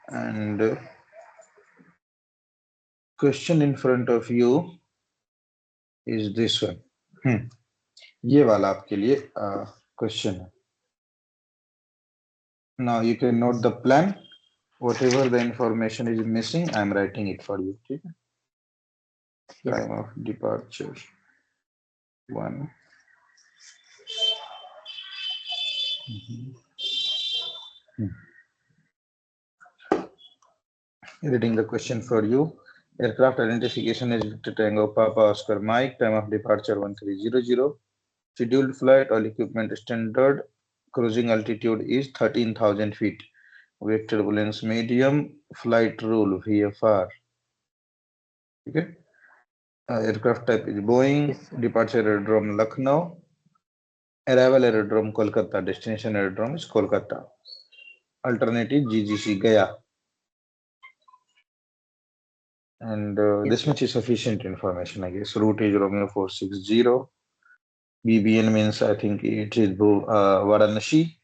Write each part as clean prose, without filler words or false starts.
and question in front of you is this one. ये वाला आपके लिए question है. Now you can note the plan. Whatever the information is missing, I am writing it for you. ठीक है? Yes. Time of departure 1. Reading the question for you. Aircraft identification is Victor Tango Papa Oscar Mike. Time of departure 1300. Scheduled flight, all equipment standard. Cruising altitude is 13,000 feet. Wake turbulence medium. Flight rule VFR. Okay. Aircraft type is Boeing. Yes, sir. Departure aerodrome Lucknow. Arrival aerodrome Kolkata. Destination aerodrome is Kolkata. Alternative GGC Gaya. And Yes, this sir. much is sufficient information, I guess. Route is Romeo 460. BBN means I think it is Varanasi.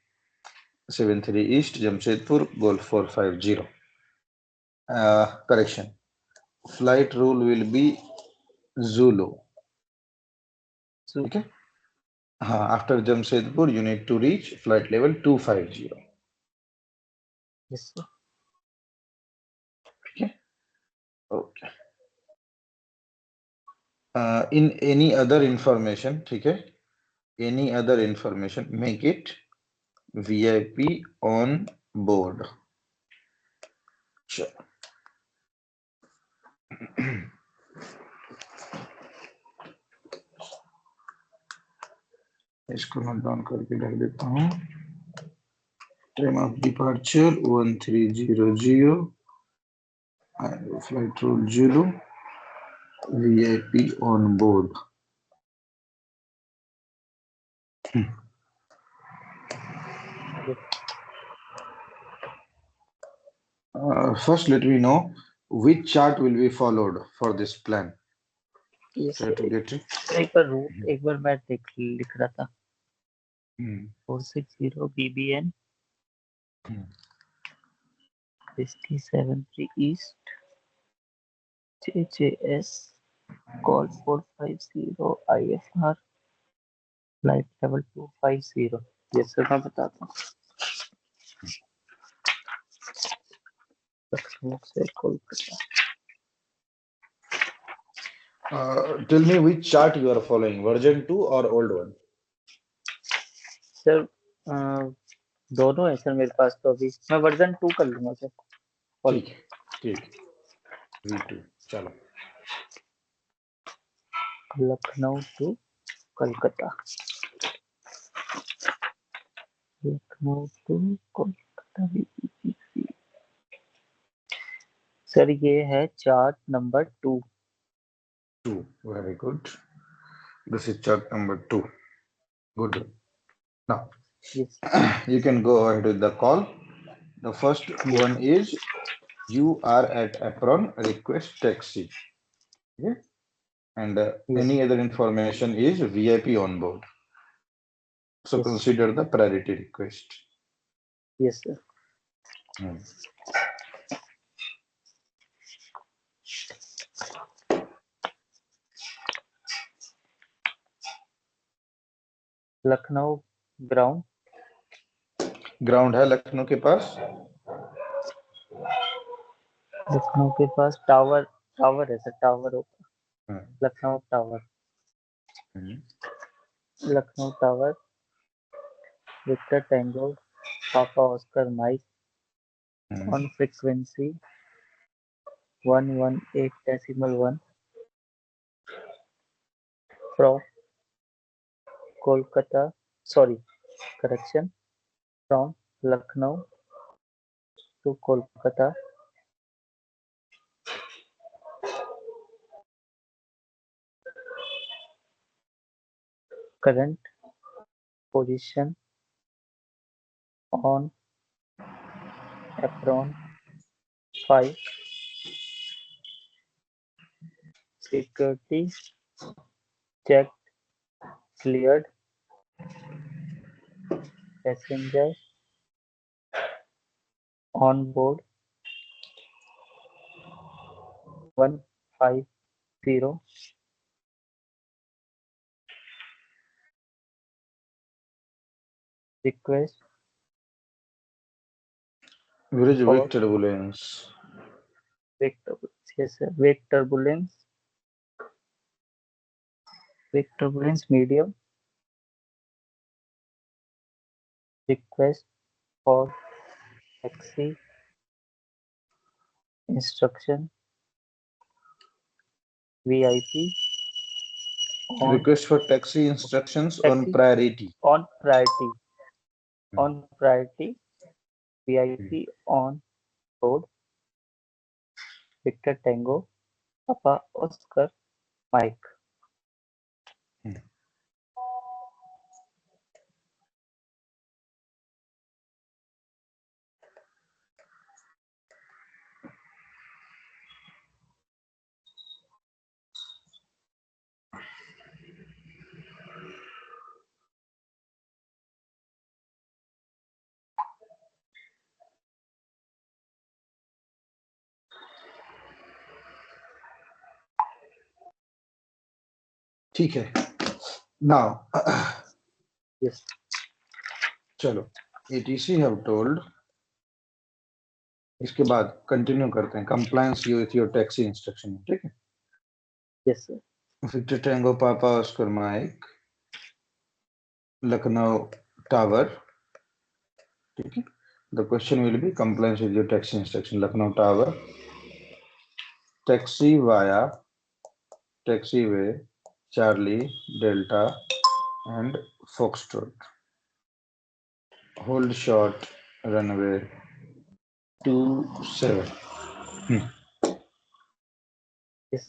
73 East, Jamshedpur, Golf 450. Correction. Flight rule will be Zulu. So, Okay. After Jamshedpur, you need to reach flight level 250. yes, sir. Okay. Okay. In any other information, okay, any other information, make it VIP on board. Sure. इसको मैं down करके रख देता हूँ. Time of departure 1300 and flight rule Zulu. VIP on board. First, let me know which chart will be followed for this plan. Yes, Try sir. to get it. एक बार root एक बार मैं लिख रहा था. 460 BBN 673 East JJS call 450 IFR flight level 250. Yes sir, मैं बताता हूँ. लखनऊ से Kolkata. Tell me which chart you are following, version 2 or old one? Sir दोनों है सर मेरे पास. तो अभी मैं वर्जन 2 कर लूंगा सर. ठीक है, ठीक. V2 चलो. Lucknow to Kolkata. Lucknow to Kolkata. Sir ये है chart number 2. 2. Very good. This is chart number 2. Good. Now, Yes. you can go ahead with the call. The first one is you are at apron, request taxi. Okay? And Yes. any other information is VIP on board. So Yes. consider the priority request. Yes, sir. Lucknow ground. Ground है लखनऊ के पास. लखनऊ के पास tower है sir. Tower होगा. Lucknow tower. Lucknow tower. Victor tango papa Oscar mic on frequency 118.1 from Kolkata. Sorry, correction. From Lucknow to Kolkata. Current position on apron 5. Security checked, cleared. Passenger on board 150. Request Bridge for wake turbulence. wake turbulence. Yes, sir. Wake turbulence. Wake turbulence medium. Request for taxi instruction VIP on Request for taxi instructions on taxi priority. on priority Hmm. on priority VIP on road Victor Tango Papa Oscar Mike. ठीक है. Now, Yes. चलो. ATC have told. इसके बाद continue करते हैं. Compliance with your taxi instruction. ठीक है. Yes, sir. Victor Tango Papa Oscar Mike. Lucknow Tower. ठीक है. The question will be compliance with your taxi instruction. Lucknow Tower. Taxi via taxiway Charlie Delta and Foxtrot. Hold short runway 27. Yes.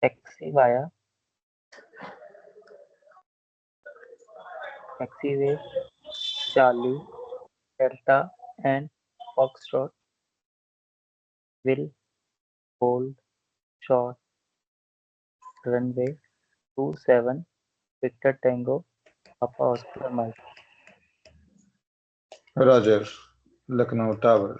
Taxi via taxiway Charlie Delta and Foxtrot will hold short runway 27 Victor Tango Papa Oscar Mike. Roger. Lucknow Tower.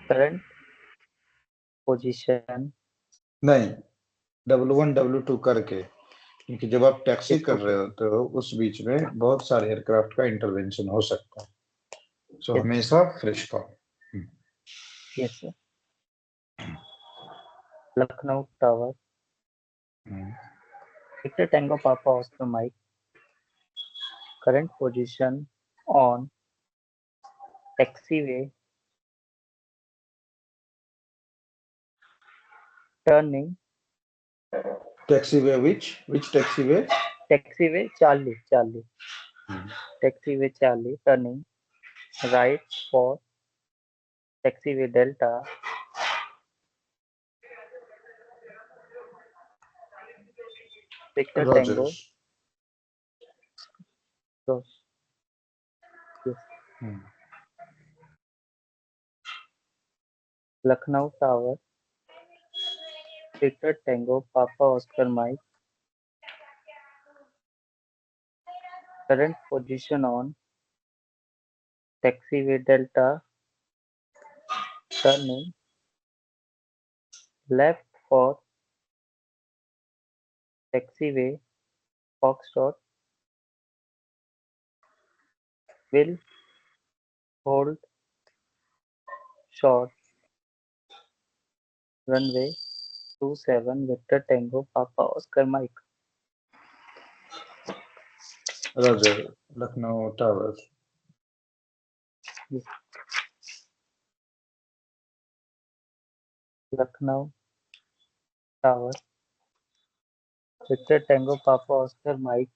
Current position. नहीं, W1 W2 करके, क्योंकि जब आप taxi कर रहे हो तो उस बीच में बहुत सारे एयरक्राफ्ट का इंटरवेंशन हो सकता है. सो हमेशा fresh call. Yes, sir. Lucknow Tower. Victor Tango Papa Oscar Mike. Current position on taxiway. Turning. Taxiway which taxiway? Taxiway Charlie. Taxiway Charlie. Turning right for taxiway Delta. Victor Roger. Tango. Yes. Lucknow Tower. Victor Tango Papa Oscar Mike. Current position on taxiway Delta. Turning left for taxiway Foxtrot. Will hold short runway 27 Victor Tango Papa Oscar Mike. Roger. Lucknow Tower. Lucknow Tower. Victor Tango Papa Oscar Mike.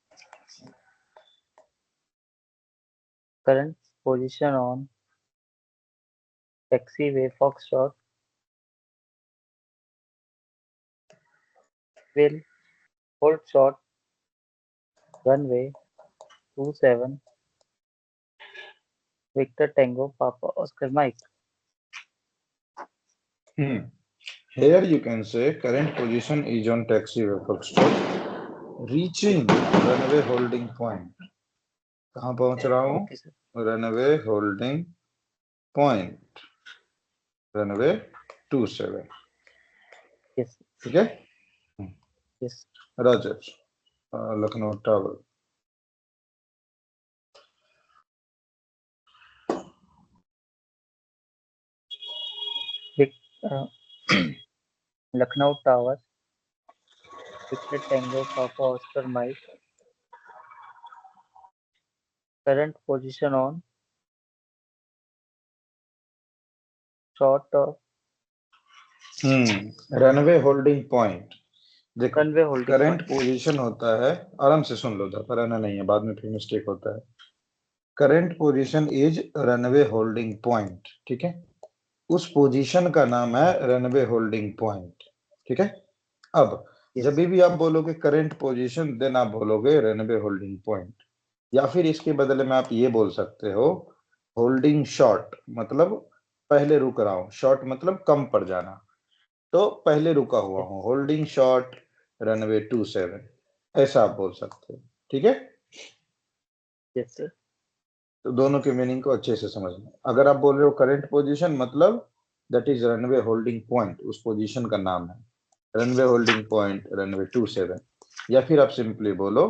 Current position on taxiway Foxtrot. Will hold short runway 27 Victor Tango Papa Oscar Mike. Here you can say current position is on taxiway first stop, reaching runway holding point. कहाँ पहुंच रहा हूँ? Okay, sir. Runway holding point, runway 27. Yes. ठीक है? Yes. Roger. Lucknow tower. Lucknow Tower, Victor Tango Papa Oscar Mike, current position on short of runway holding point. देखो runway holding current point. Position होता है, आराम से सुन लो, पढ़ाना नहीं है, बाद में फिर मिस्टेक होता है. Current position is runway holding point. ठीक है, उस पोजीशन का नाम है रनवे होल्डिंग पॉइंट. ठीक है. अब Yes. जब भी आप बोलोगे करंट पोजीशन, देन आप बोलोगे रनवे होल्डिंग पॉइंट, या फिर इसके बदले में आप ये बोल सकते हो होल्डिंग शॉर्ट, मतलब पहले रुक रहा हूं. शॉर्ट मतलब कम पड़ जाना, तो पहले रुका हुआ हूं. होल्डिंग शॉर्ट रनवे 27, ऐसा आप बोल सकते हो. ठीक है. Yes, sir. तो दोनों के मीनिंग को अच्छे से समझना. अगर आप बोल रहे हो करंट पोजीशन, मतलब that is runway holding point, उस पोजीशन का नाम है रनवे होल्डिंग पॉइंट रनवे 27, या फिर आप सिंपली बोलो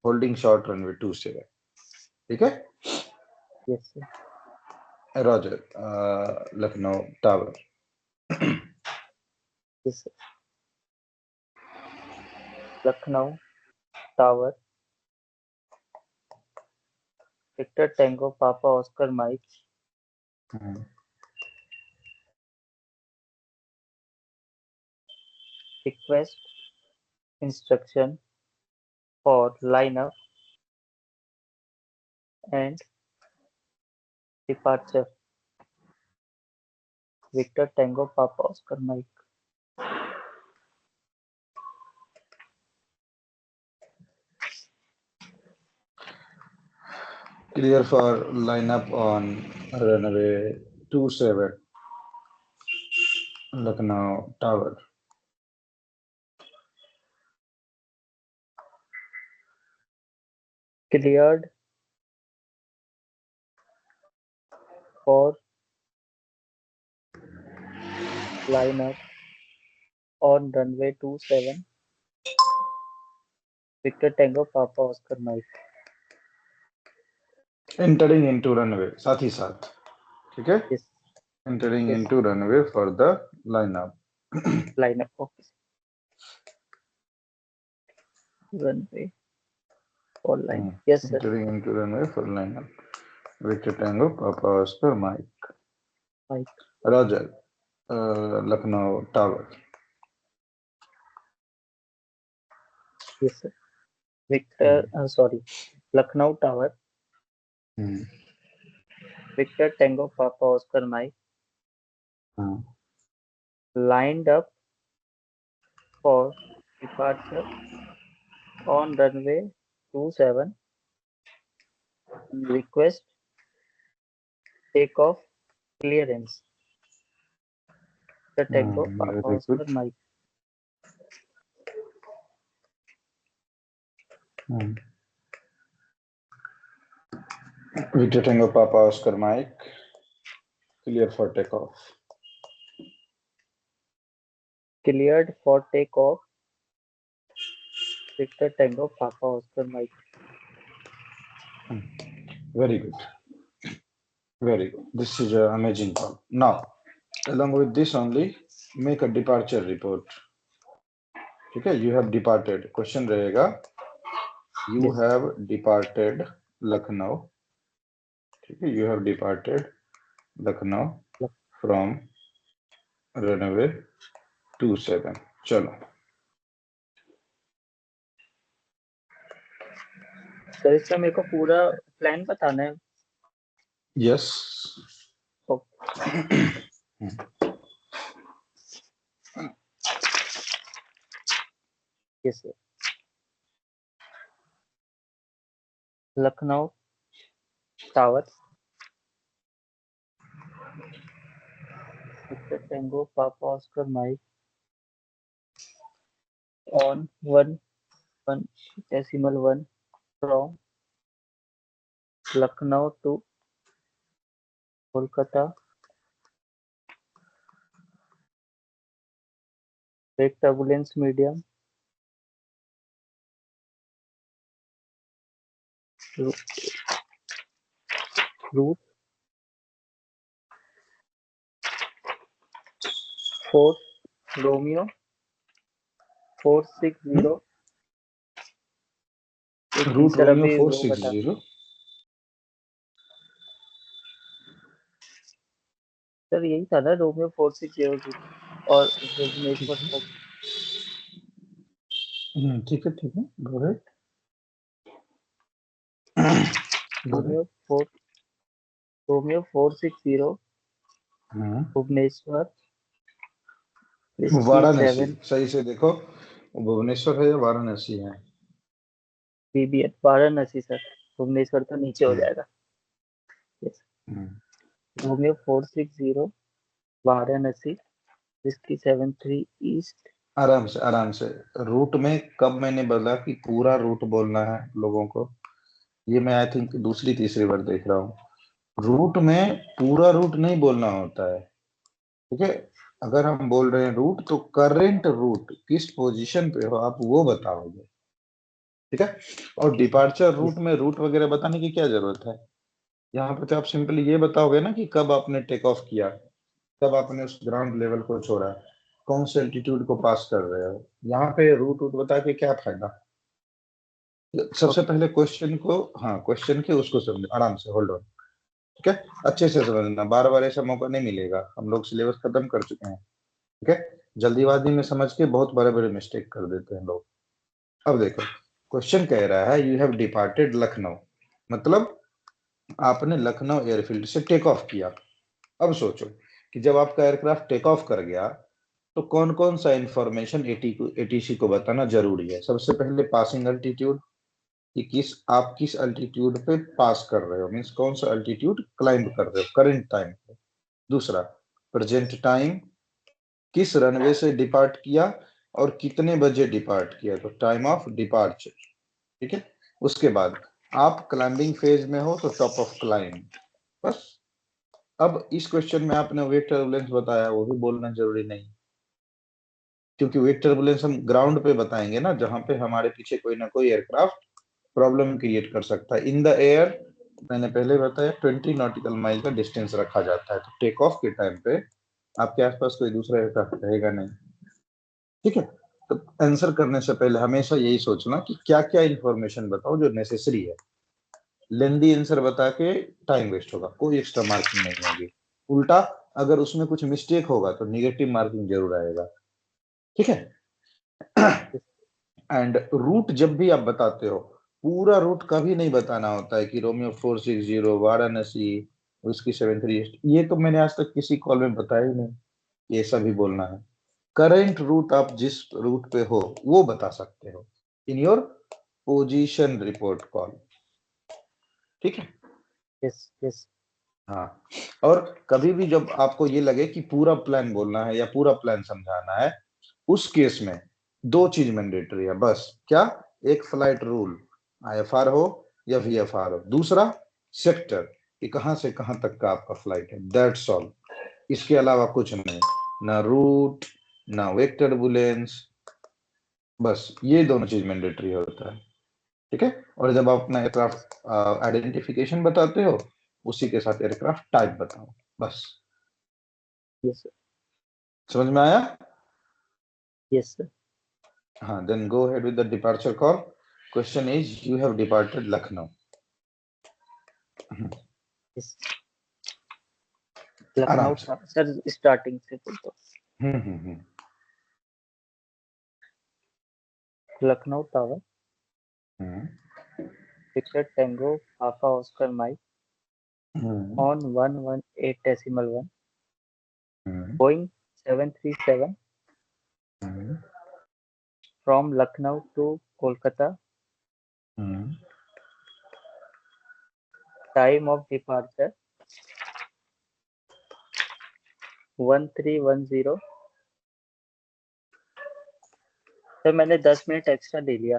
होल्डिंग शॉर्ट रनवे 27. ठीक है. Yes, sir. Roger. Lucknow tower. Yes, sir. Lucknow Tower, Victor Tango Papa Oscar Mike, request instruction for lineup and departure. Victor Tango Papa Oscar Mike. Clear for lineup on runway 27, Lucknow Tower. Cleared for lineup on runway 27. Victor Tango Papa Oscar Mike. Entering into runway, साथ ही साथ. ठीक है. Yes. Entering Yes. into runway for the lineup. Lineup. Okay. Runway for line. Yes, sir. Entering into runway for lineup. Victor Tango Papa Oscar Mike. Mike. Roger. Lucknow Tower. Yes, sir. Victor. Sorry. Lucknow Tower. Victor Tango Papa Oscar Mike. Lined up for departure on runway 27. Request takeoff clearance. Victor Tango Papa very Oscar good. Mike. Victor Tango Papa Oscar Mike. Clear for takeoff. Cleared for takeoff. Victor Tango Papa Oscar Mike. Very good. Very good. This is an amazing call. Now, along with this only, make a departure report. ठीक है. You have departed. Question रहेगा. You Yes. have departed Lucknow. ठीक है. You have departed Lucknow from runway 27. चलो. Sir इसका मेरे को पूरा प्लान बताना है. Yes. Yes, sir. Lucknow Tower. Victor Tango Papa Oscar Mike. on 1.1 from Lucknow to Kolkata. Wake turbulence medium. Route 4 Romeo 460. एक रूट सर रोमियो अभी वो बता 460 सर यही था ना रोमियो 460 और भुवनेश्वर तक ठीक है go ahead romeo 460 Bhubaneswar Varanasi 7 सही से देखो, भुवनेश्वर है या वाराणसी है? BBN वाराणसी सर, भुवनेश्वर तो नीचे हो हम्म, जाएगा। यस हम्म। Romeo 460 Varanasi 73 east. आराम से रूट में कब मैंने बोला कि पूरा रूट बोलना है लोगों को? ये मैं आई थिंक दूसरी तीसरी बार देख रहा हूँ। रूट में पूरा रूट नहीं बोलना होता है, ठीक है। अगर हम बोल रहे हैं रूट, तो करेंट रूट किस पोजीशन पे हो आप वो बताओगे, ठीक है। और डिपार्चर रूट यस में रूट वगैरह बताने की क्या जरूरत है? यहाँ पे तो आप सिंपली ये बताओगे ना कि कब आपने टेक ऑफ किया, कब आपने उस ग्राउंड लेवल को छोड़ा, कौन से एल्टीट्यूड को पास कर रहे हो। यहाँ पे रूट रूट बता के क्या फायदा? सबसे ओके पहले क्वेश्चन को, हाँ क्वेश्चन के उसको समझो आराम से, होल्ड ऑन, ठीक है। अच्छे से समझना, बार बार ऐसा मौका नहीं मिलेगा, हम लोग सिलेबस खत्म कर चुके हैं, ठीक है। जल्दीबाजी में समझ के बहुत बड़े बड़े मिस्टेक कर देते हैं लोग। अब देखो, क्वेश्चन कह रहा है यू हैव डिपार्टेड लखनऊ, मतलब आपने लखनऊ एयरफील्ड से टेक ऑफ किया। अब सोचो कि जब आपका एयरक्राफ्ट टेक ऑफ कर गया तो कौन कौन सा इंफॉर्मेशन एटीसी को बताना जरूरी है। सबसे पहले पासिंग अल्टीट्यूड, कि आप किस अल्टीट्यूड पे पास कर रहे हो, मीन्स कौन सा अल्टीट्यूड क्लाइंब कर रहे हो करंट टाइम पे। दूसरा, प्रेजेंट टाइम, किस रनवे से डिपार्ट किया और कितने बजे डिपार्ट किया, तो टाइम ऑफ डिपार्चर, ठीक है। उसके बाद आप क्लाइंबिंग फेज में हो तो टॉप ऑफ क्लाइंब, बस। अब इस क्वेश्चन में आपने वेट टर्बुलेंस बताया, वो भी बोलना जरूरी नहीं, क्योंकि वेट टर्बुलेंस हम ग्राउंड पे बताएंगे ना, जहां पे हमारे पीछे कोई ना कोई एयरक्राफ्ट प्रॉब्लम क्रिएट कर सकता है। इन द एयर मैंने पहले बताया 20 नॉटिकल माइल का डिस्टेंस रखा जाता है, तो टेक ऑफ के टाइम पे आपके आसपास कोई दूसरा एयरक्राफ्ट रहेगा नहीं, ठीक है। तो आंसर करने से पहले हमेशा यही सोचना कि क्या क्या इंफॉर्मेशन बताओ जो नेसेसरी है। लेंदी आंसर बता के टाइम वेस्ट होगा, कोई एक्स्ट्रा मार्किंग नहीं होगी। उल्टा, अगर उसमें कुछ मिस्टेक होगा तो निगेटिव मार्किंग जरूर आएगा, ठीक है। एंड रूट जब भी आप बताते हो, पूरा रूट कभी नहीं बताना होता है कि रोमियो 460 वाराणसी उसकी 73 ईस्ट, ये तो मैंने आज तक किसी कॉल में बताया ही नहीं, ये सभी बोलना है। करेंट रूट आप जिस रूट पे हो वो बता सकते हो in your position report call, ठीक है। यस यस हाँ, और कभी भी जब आपको ये लगे कि पूरा प्लान बोलना है या पूरा प्लान समझाना है, उस केस में दो चीज मैंडेटरी है बस, क्या? एक फ्लाइट रूल, आईएफआर हो या वीएफआर हो, दूसरा सेक्टर कि कहां से कहां तक का आपका फ्लाइट है, दैट्स ऑल। इसके अलावा कुछ नहीं, ना रूट ना वेक टर्बुलेंस, बस ये दोनों चीज मैंडेटरी होता है, ठीक है। और जब आप अपना एयरक्राफ्ट आइडेंटिफिकेशन बताते हो, उसी के साथ एयरक्राफ्ट टाइप बताओ, बस। यस समझ में आया? यस सर हाँ, then go ahead with the departure call. Question is you have departed Lucknow. Yes Lucknow आराम से। था सर, स्टार्टिंग से बोल तो हम्म। Lucknow tower hmm Victor Tango Papa Oscar Mike hmm on 118.1 hmm Boeing 737 hmm from Lucknow to Kolkata. Hmm Time of departure 1310. Sir मैंने 10 minute extra ले लिया।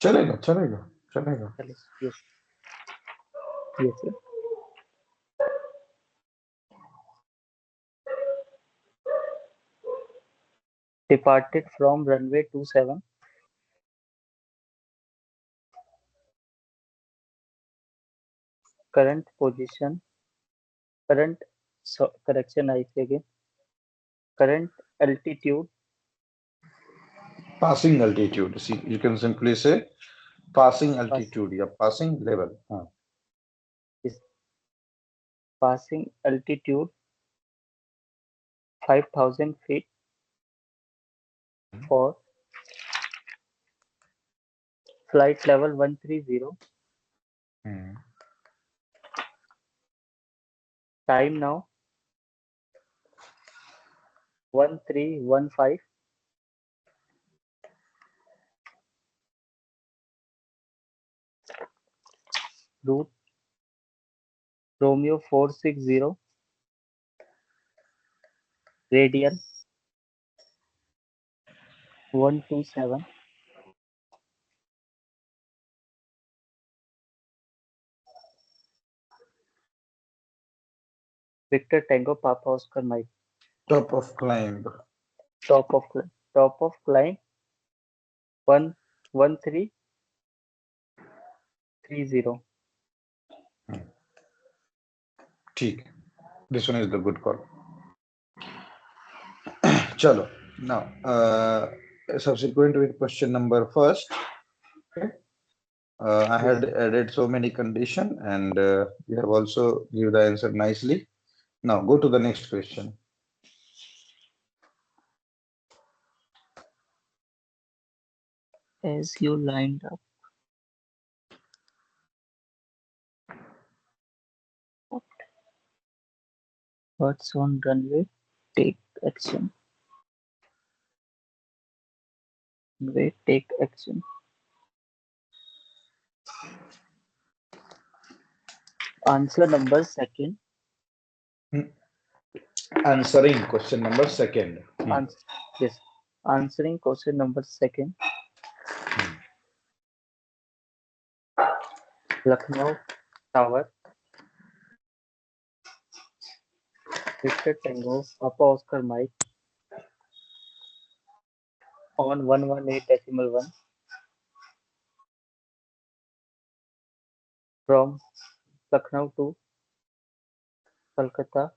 चलेगा चलेगा चलेगा। चलिए yes yes sir. Departed from runway 27. Current position. Correction I say again. Current altitude. Passing altitude. See, you can simply say passing altitude या passing level. हाँ. Is passing altitude 5,000 feet for flight level 130. Time now 1315. Route Romeo 460. Radial 127. Victor Tango Papa Oscar Mike. Top of climb. Top of climb 11330. ठीक. This one is the good call. चलो. Now, subsequent with question number first. Okay. I had added so many condition and you have also give the answer nicely. Now go to the next question. As you lined up. What's on runway? Take action. Runway, take action. Answer number second. Answering question number second. Yes. Answering question number second. Lucknow Tower. Victor Tango Papa Oscar Mike on 118.1 from Lucknow to Kolkata.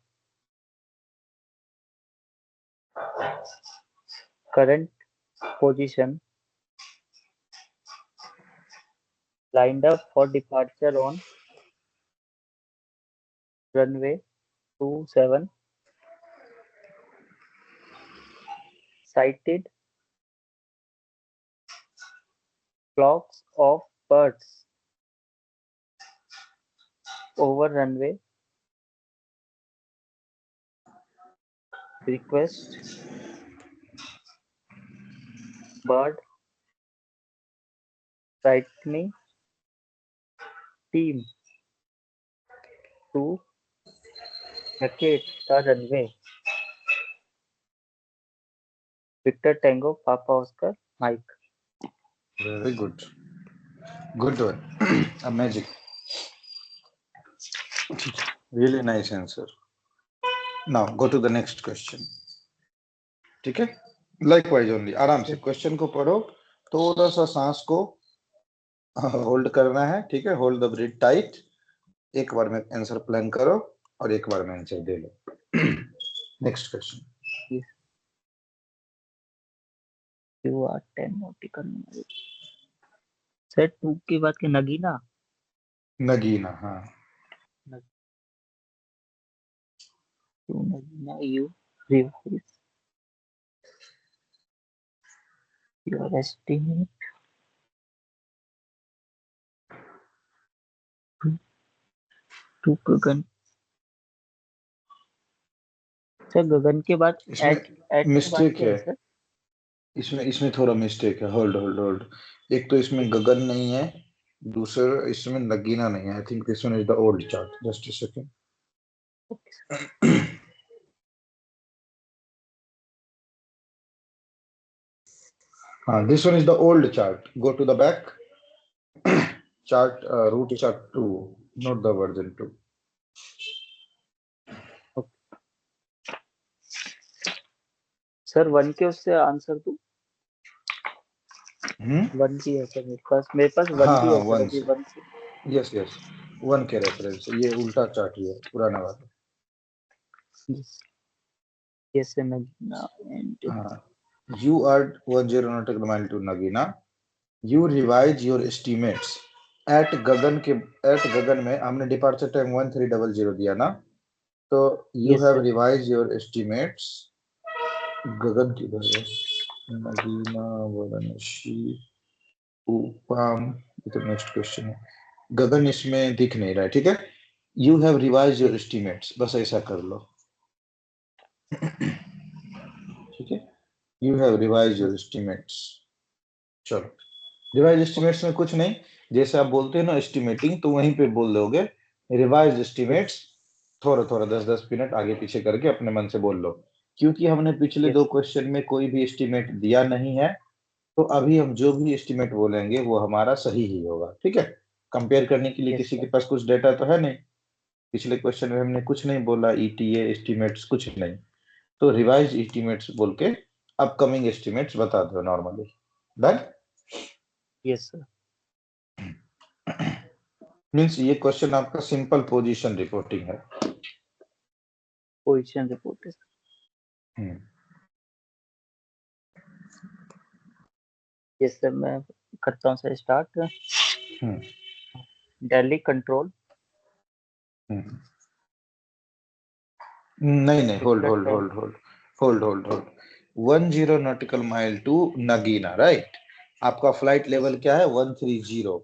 Current position lined up for departure on runway 27. Sighted flocks of birds over runway. Request bird frightening team to vacate the runway. Victor Tango Papa Oscar Mike. Very good. Good one. A magic. Really nice answer. Now go to the next question. ठीक है? Likewise only. आराम से question को पढ़ो, थोड़ा सा सांस को होल्ड करना है, ठीक है? Hold the breath tight. एक बार में आंसर प्लान करो और एक बार में answer they low. Next question. You are 10 nautical miles. Sir 2 के बाद के नगीना. नगीना. हाँ. To Nagina you revise your estimate to Gagan. Sir Gagan के बाद इसमें मिस्टेक है. इसमें थोड़ा मिस्टेक है. होल्ड. एक तो इसमें गगन नहीं है, दूसरा इसमें नगीना नहीं है. I think this one is the old chart. Just a second. This one is the old chart. Go to the back. Chart, root chart 2, not the version 2. Sir 1 के उससे आंसर दो। 1 की है सर मेरे पास 1 की है सर अभी 1 से। यस 1 के रेफरेंस ये उल्टा चार्ट ही है पुराना वाला। yes Nagina and you are 10 nautical mile to Nagina. You revise your estimates at गगन में हमने डिपार्चर टाइम 1300 दिया ना, तो you yes have sir. revised your estimates। गगन किधर है? नगीना, वाराणसी, उपाम, ये तो नेक्स्ट क्वेश्चन है। गगन इसमें दिख नहीं रहा है, ठीक है। You have revise your estimates, बस ऐसा कर लो, ठीक है। You have revise your estimates. चलो, रिवाइज एस्टिमेट्स में कुछ नहीं, जैसे आप बोलते हैं ना एस्टिमेटिंग, तो वहीं पे बोल दोगे रिवाइज एस्टिमेट्स, थोड़ा थोड़ा 10-10 मिनट आगे पीछे करके अपने मन से बोल लो, क्योंकि हमने पिछले 2 क्वेश्चन में कोई भी एस्टिमेट दिया नहीं है, तो अभी हम जो भी एस्टिमेट बोलेंगे वो हमारा सही ही होगा, ठीक है। कंपेयर करने के लिए किसी के पास कुछ डेटा तो है नहीं, पिछले क्वेश्चन में हमने कुछ नहीं बोला, ईटीए एस्टिमेट्स कुछ नहीं, तो रिवाइज एस्टिमेट्स बोल के अपकमिंग एस्टिमेट्स बता दो normally. Done? Yes sir. Means ये क्वेश्चन आपका सिंपल पोजीशन रिपोर्टिंग है। पोजीशन रिपोर्ट है। यस सर, मैं करता हूँ सर स्टार्ट। दिल्ली कंट्रोल। नहीं, hold 10 nautical mile to Nagina, right. आपका फ्लाइट लेवल क्या है? 130।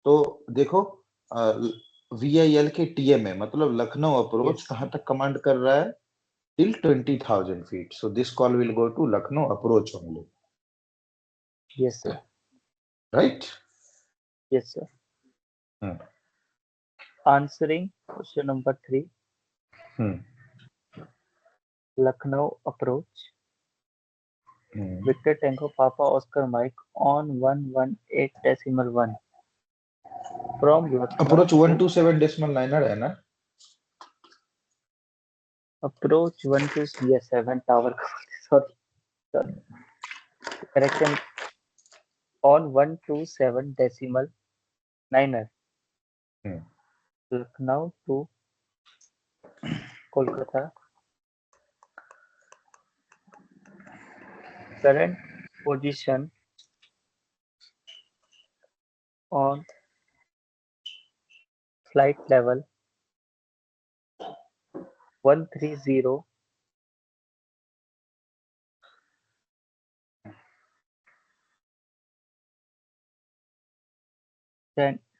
तो देखो VIL के TM में, मतलब लखनऊ अप्रोच कहाँ तक कमांड कर रहा है? Till 20,000 feet. So this call will go to Lucknow approach only. Yes sir. Right? Yes sir. Answering question number 3. Lucknow approach. Victor Tango Papa Oscar Mike on 118.1 from Lucknow. Approach 127.9 है ना? Approach 127 tower. Sorry. Correction on 127.9. Lucknow to Kolkata. Current position on flight level 130.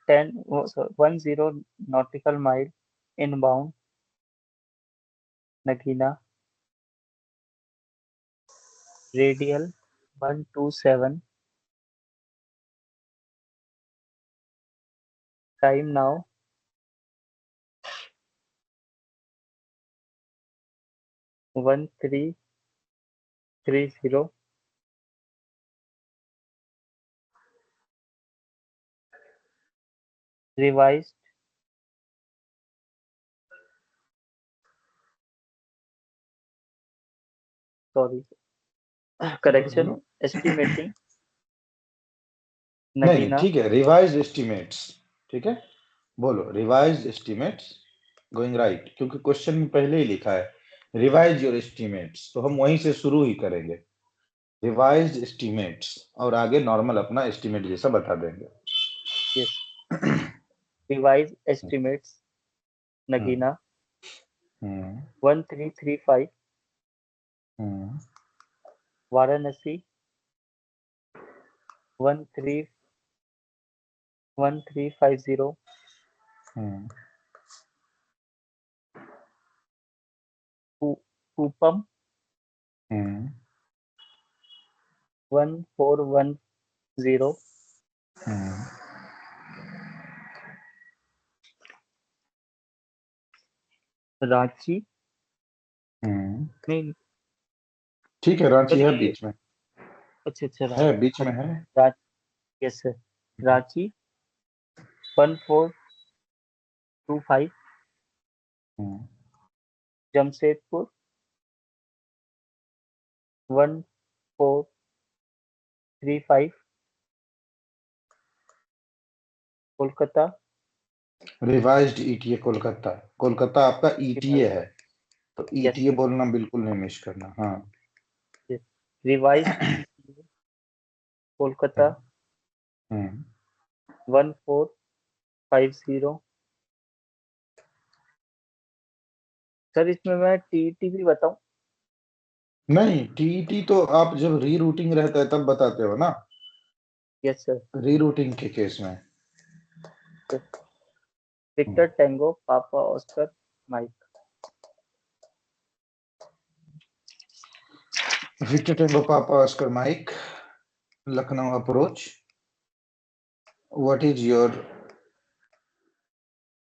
10 nautical mile inbound Nagina. Radial 127. Time now 1330. Revised correction estimating नहीं, Nagina. ठीक है, revise estimates, ठीक है, बोलो revise estimates going right, क्योंकि question में पहले ही लिखा है रिवाइज योर एस्टिमेट्स, तो हम वहीं से शुरू ही करेंगे, रिवाइज एस्टिमेट्स, और आगे नॉर्मल अपना एस्टिमेट जैसा बता देंगे। Yes. Revised estimates Nagina 1335. Varanasi 1350. Upam 1410. Ranchi नहीं, ठीक है, रांची है बीच में। अच्छा है, बीच में है। यस सर, रांची 1425, हम्म, जमशेदपुर 1435, कोलकाता रिवाइज्ड ईटीए कोलकाता। कोलकाता आपका ईटीए है, तो यस ईटीए बोलना बिल्कुल नहीं मिस करना। हाँ, रिवाइज्ड ETA कोलकाता हम्म, 1450। सर इसमें मैं टीईटी भी बताऊं? नहीं, टीईटी तो आप जब रीरूटिंग रहता है तब बताते हो ना, यस सर। रीरूटिंग के केस में। Victor Tango Papa Oscar Mike. Victor Tango Papa Oscar Mike, Lucknow approach. What is your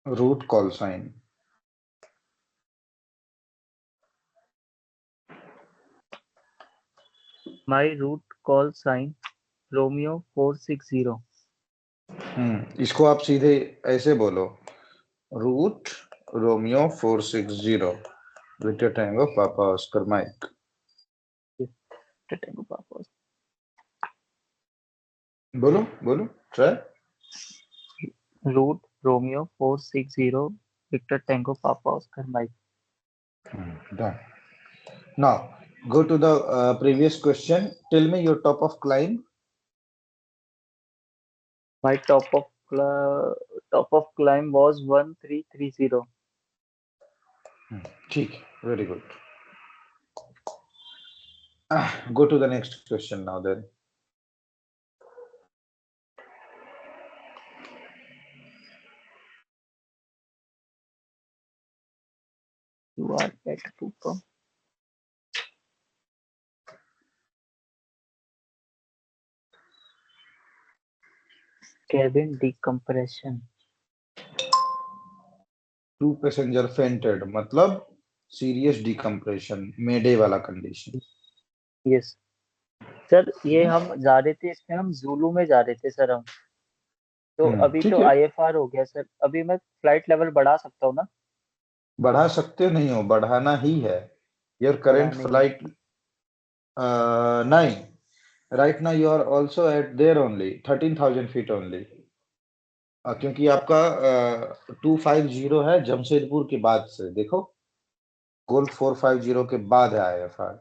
route call sign? My route call sign Romeo 460। इसको आप सीधे ऐसे बोलो, route Romeo 460 Victor Tango Papa Oscar Mike. Victor Tango Papa बोलो बोलो, try. Route Romeo 460 Victor Tango Papa Oscar Mike. Done. Now go to the previous question. Tell me your top of climb. My top of climb was 1330। ठीक, very good. Go to the next question now then. You are at Pupam. Cabin decompression. Two passenger fainted, मतलब serious decompression, मेडे वाला condition. Yes sir, ये हम जा रहे थे, इसमें हम जुलू में जा रहे थे सर हम। तो अभी ठीक तो है, IFR हो गया सर, अभी मैं फ्लाइट लेवल बढ़ा सकता हूँ ना? बढ़ा सकते नहीं हो, बढ़ाना ही है। योर करेंट बढ़ाने ही। Flight 9, right now you are also at there only 13,000 feet only। क्योंकि आपका 250 है जमशेदपुर के बाद से, देखो गोल्फ 450 के बाद है IFR।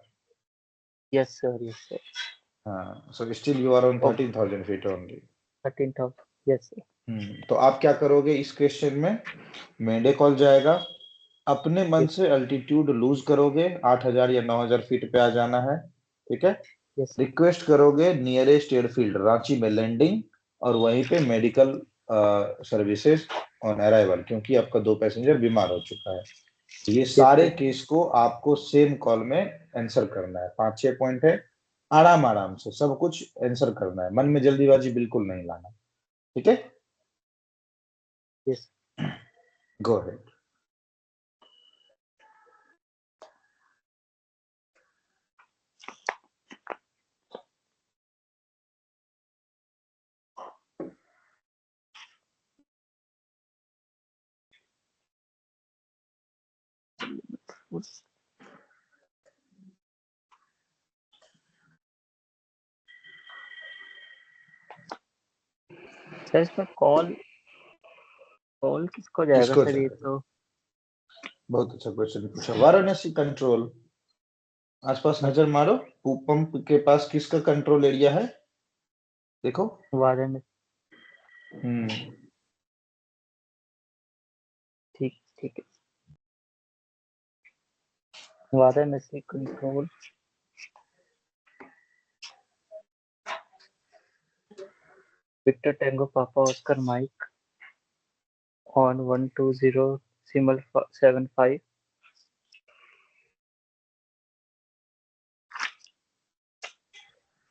Yes sir, yes sir. हाँ, so still you are on 13,000 feet only। 13,000। Yes sir. तो आप क्या करोगे इस क्वेश्चन में? मेंढे कॉल जाएगा, अपने मन से अल्टीट्यूड लूज करोगे, 8,000 या 9,000 फीट पे आ जाना है, ठीक है। यस रिक्वेस्ट करोगे नियरेस्ट एयरफील्ड रांची में लैंडिंग, और वहीं पे मेडिकल सर्विसेज ऑन अराइवल, क्योंकि आपका 2 पैसेंजर बीमार हो चुका है। तो ये सारे केस को आपको सेम कॉल में आंसर करना है। 5-6 पॉइंट है, आराम आराम से सब कुछ आंसर करना है, मन में जल्दीबाजी बिल्कुल नहीं लाना, ठीक है। यस। Go ahead. सर इसमें कॉल कॉल किसको जाएगा किसको सर? ये जाएगा? तो बहुत अच्छा क्वेश्चन पूछा। वाराणसी कंट्रोल, आसपास नजर मारो, पंप के पास किसका कंट्रोल एरिया है, देखो। वाराणसी। हम्म, ठीक ठीक है। Varanasi control Victor Tango Papa Oscar mic on 120.75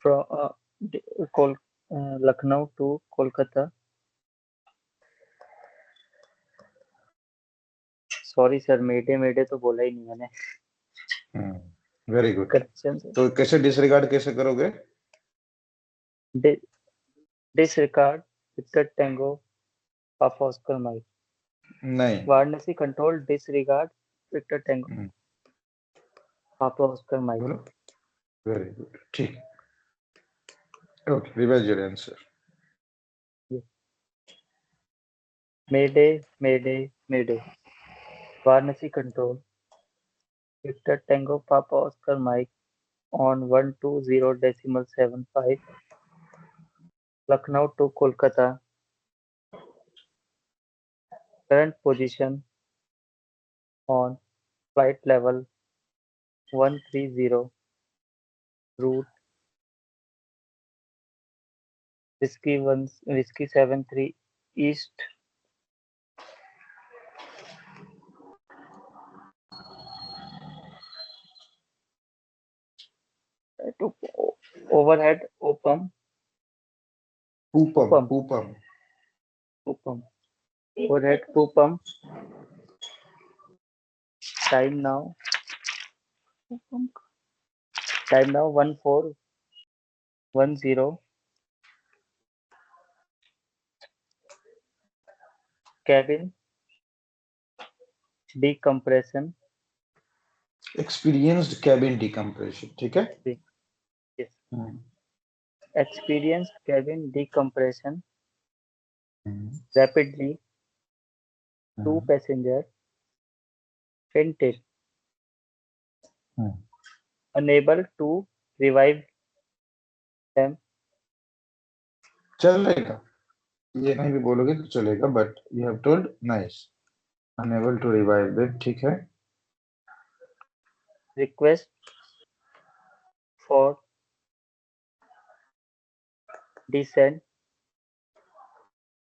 from Lucknow to Kolkata. Sorry sir, mayday mayday तो बोला ही नहीं मैंने। Very good. Correction sir. तो कैसे डिसरिगार्ड कैसे करोगे? Disregard Victor Tango Papa Oscar Mike. नहीं Varanasi control disregard Victor Tango Papa Oscar Mike. बोलो वेरी गुड ठीक okay revise your answer Mayday, Mayday, Mayday. Varanasi control Victor Tango Papa Oscar Mike on 120.75 Lucknow to Kolkata. Current position on flight level 130 route Whiskey 73 East to overhead Opam पूपम Upam. पूपम Overhead Opam. Time now 1410. Cabin decompression. Experienced cabin decompression ठीक है Yes. Experienced cabin decompression rapidly. Two passengers fainted. Unable to revive them. चलेगा ये नहीं भी बोलोगे तो चलेगा but you have told nice unable to revive them ठीक है Request for descent.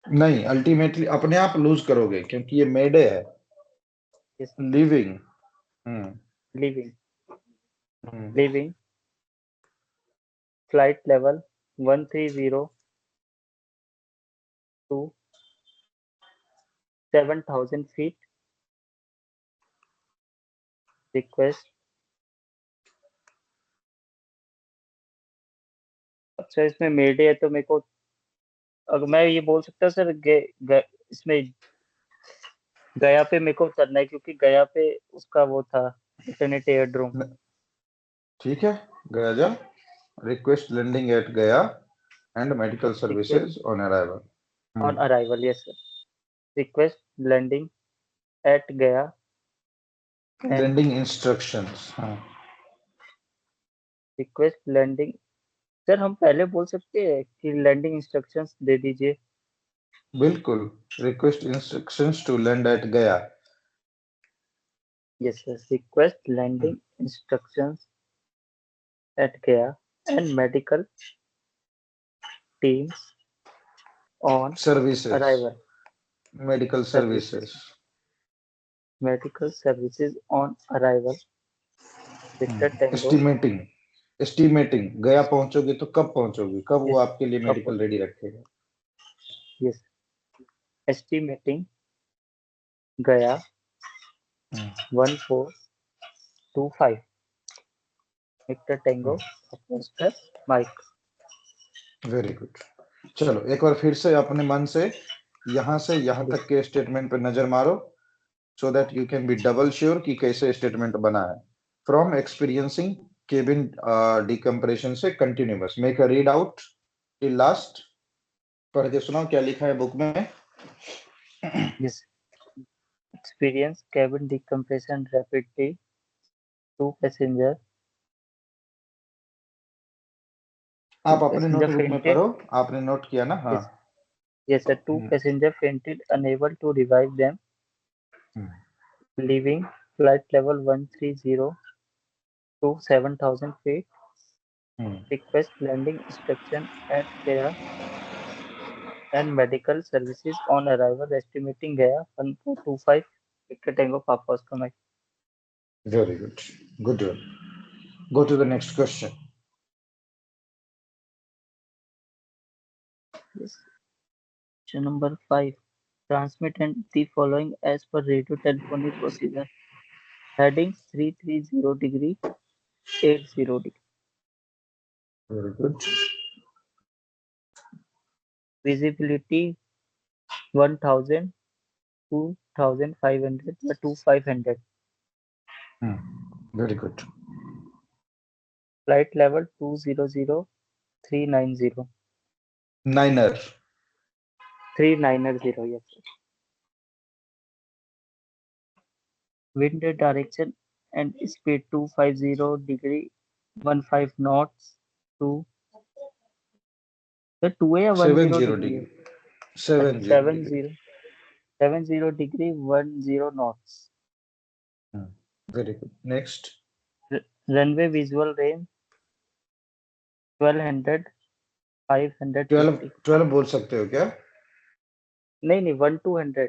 नहीं अल्टीमेटली अपने आप लूज करोगे क्योंकि ये मेडे है Yes. Leaving Leaving. Flight level 130 to 7,000 feet. Request. अच्छा इसमें मेडे है तो मेरे को अगर मैं ये बोल सकता हूँ सर इसमें गया पे मेरे को उतरना है क्योंकि गया पे उसका वो था इंटरनेट एयरड्रोम ठीक है गया जा request landing at Gaya and medical services on arrival on arrival. Yes sir. Request landing at Gaya and landing instructions हाँ request landing. सर हम पहले बोल सकते हैं कि लैंडिंग इंस्ट्रक्शंस दे दीजिए बिल्कुल request instructions to land at Gaya yes sir. Request landing instructions at Gaya and medical teams on services arrival. Medical services Medical services on arrival. Victor Tango. Estimating गया पहुंचोगे तो कब पहुंचोगे कब वो Yes, आपके लिए कब मेडिकल रेडी रखेगा Yes. Estimating Gaya 1425. Victor Tango. Oscar Mike. Very good चलो एक बार फिर से अपने मन से यहाँ तक के स्टेटमेंट पे नजर मारो so that you can be double sure कि कैसे स्टेटमेंट बना है फ्रॉम एक्सपीरियंसिंग केबिन डिकम्प्रेशन से continuous make a read out till last पढ़ के सुनाओ क्या लिखा है बुक में Yes. Experience cabin decompression rapidly. Two passenger. आप अपने Passenger नोटबुक में fainted. पढ़ो आपने नोट किया ना हाँ Yes, sir. Two passenger fainted, unable to revive them. Leaving flight level 130 to 7,000 feet. Request landing instruction at Gaya and medical services on arrival. Estimating Gaya 1425. Victor Tango Papa Oscar Mike. very good one go to the next question Yes. Question number 5. Transmit and the following as per radio telephony procedure. Heading 330 degree 80 degree. very good visibility 1000, 2500 or 2500. Very good. Flight level 200,390. Niner. 390, yes. Wind direction and speed 250 degree 15 knots to the 2 या 10 70 degree है? degree. 70 degree. 70 degree 10 knots. Very good. Next. Runway visual range 1200 550. 12 बोल सकते हो क्या? नहीं 1200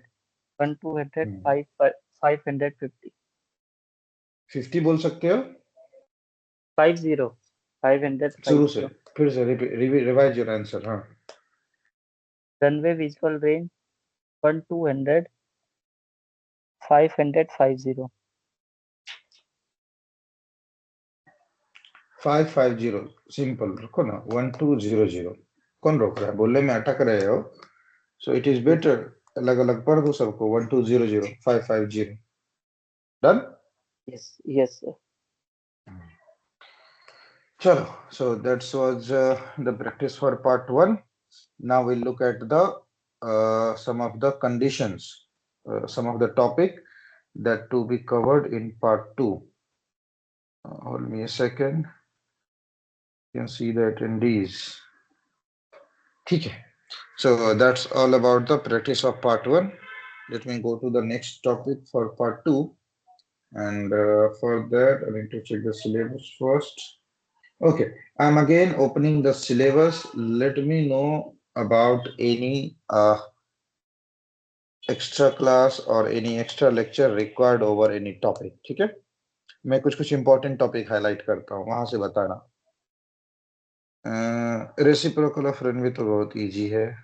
550. 50 बोल सकते हो? 50 500 शुरू से 50. फिर से रिवाइज योर आंसर. हाँ. Runway visual range 1200 550. 550 सिंपल रखो ना. 1200 कौन रोक रहा है? बोलने में अटक रहे हो. सो इट इज बेटर अलग अलग पढ़ दो सबको. 1200 550. Done. Yes sir. Chalo. So that was the practice for part 1. Now we'll look at the some of the conditions, some of the topic that to be covered in part 2. Hold me a second. You can see the attendees. Okay. So that's all about the practice of part 1. Let me go to the next topic for part 2. And for that, I need to check the syllabus first. Okay, I'm again opening the syllabus. Let me know about any extra class or any extra lecture required over any topic. ठीक है? मैं कुछ important topic highlight करता हूँ. वहां से बताना. Reciprocal of runway तो बहुत easy है.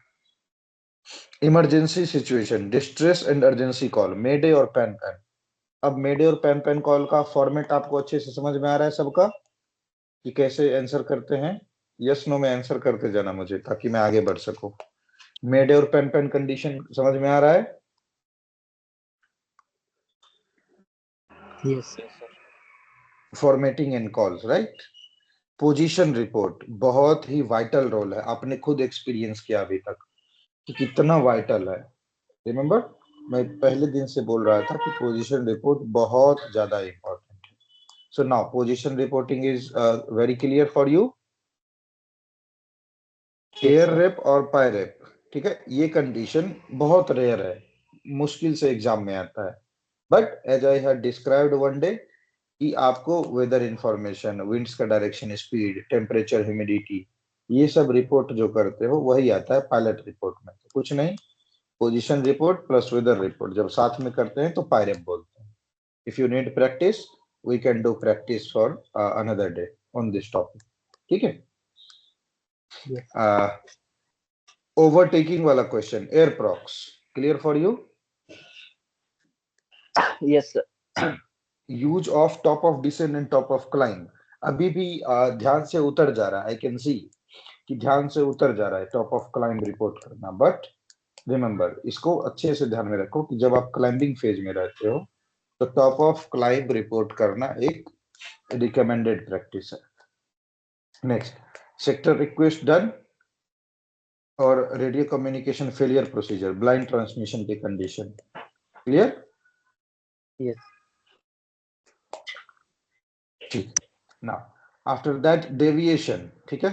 Emergency situation, distress and urgency call, mayday और pan. अब mayday और pan call का format आपको अच्छे से समझ में आ रहा है सबका? कि कैसे आंसर करते हैं? यस नो में आंसर करते जाना मुझे, ताकि मैं आगे बढ़ सकूं. मेडे और पेन कंडीशन समझ में आ रहा है? Yes sir. Formatting and calls, right. Position report बहुत ही वाइटल रोल है. आपने खुद एक्सपीरियंस किया अभी तक कि कितना वाइटल है. रिमेंबर, मैं पहले दिन से बोल रहा था कि पोजीशन रिपोर्ट बहुत ज्यादा इंपॉर्टेंट है. So now position reporting is very clear for you. Air rape और पाई रेप, ठीक है, ये कंडीशन बहुत रेयर है, मुश्किल से एग्जाम में आता है. But as I had described one day कि आपको वेदर इंफॉर्मेशन, विंड्स का डायरेक्शन, स्पीड, टेम्परेचर, ह्यूमिडिटी, ये सब रिपोर्ट जो करते हो वही आता है पायलट रिपोर्ट में. तो कुछ नहीं, position report plus weather report जब साथ में करते हैं तो पायरेप बोलते हैं. If you need practice, we can do practice for another day on this topic. ठीक है. ओवरटेकिंग वाला question, airprox, clear for you? Yes sir. Use of top of descend and top of climb. अभी भी ध्यान से उतर जा रहा है. आई कैन सी कि ध्यान से उतर जा रहा है टॉप ऑफ क्लाइंब रिपोर्ट करना. बट रिमेंबर, इसको अच्छे से ध्यान में रखो कि जब आप क्लाइंबिंग फेज में रहते हो तो टॉप ऑफ क्लाइंब रिपोर्ट करना एक रिकमेंडेड प्रैक्टिस है. नेक्स्ट, सेक्टर रिक्वेस्ट डन और radio communication failure procedure, blind transmission की कंडीशन क्लियर? Yes. ठीक. Now after that deviation. ठीक है,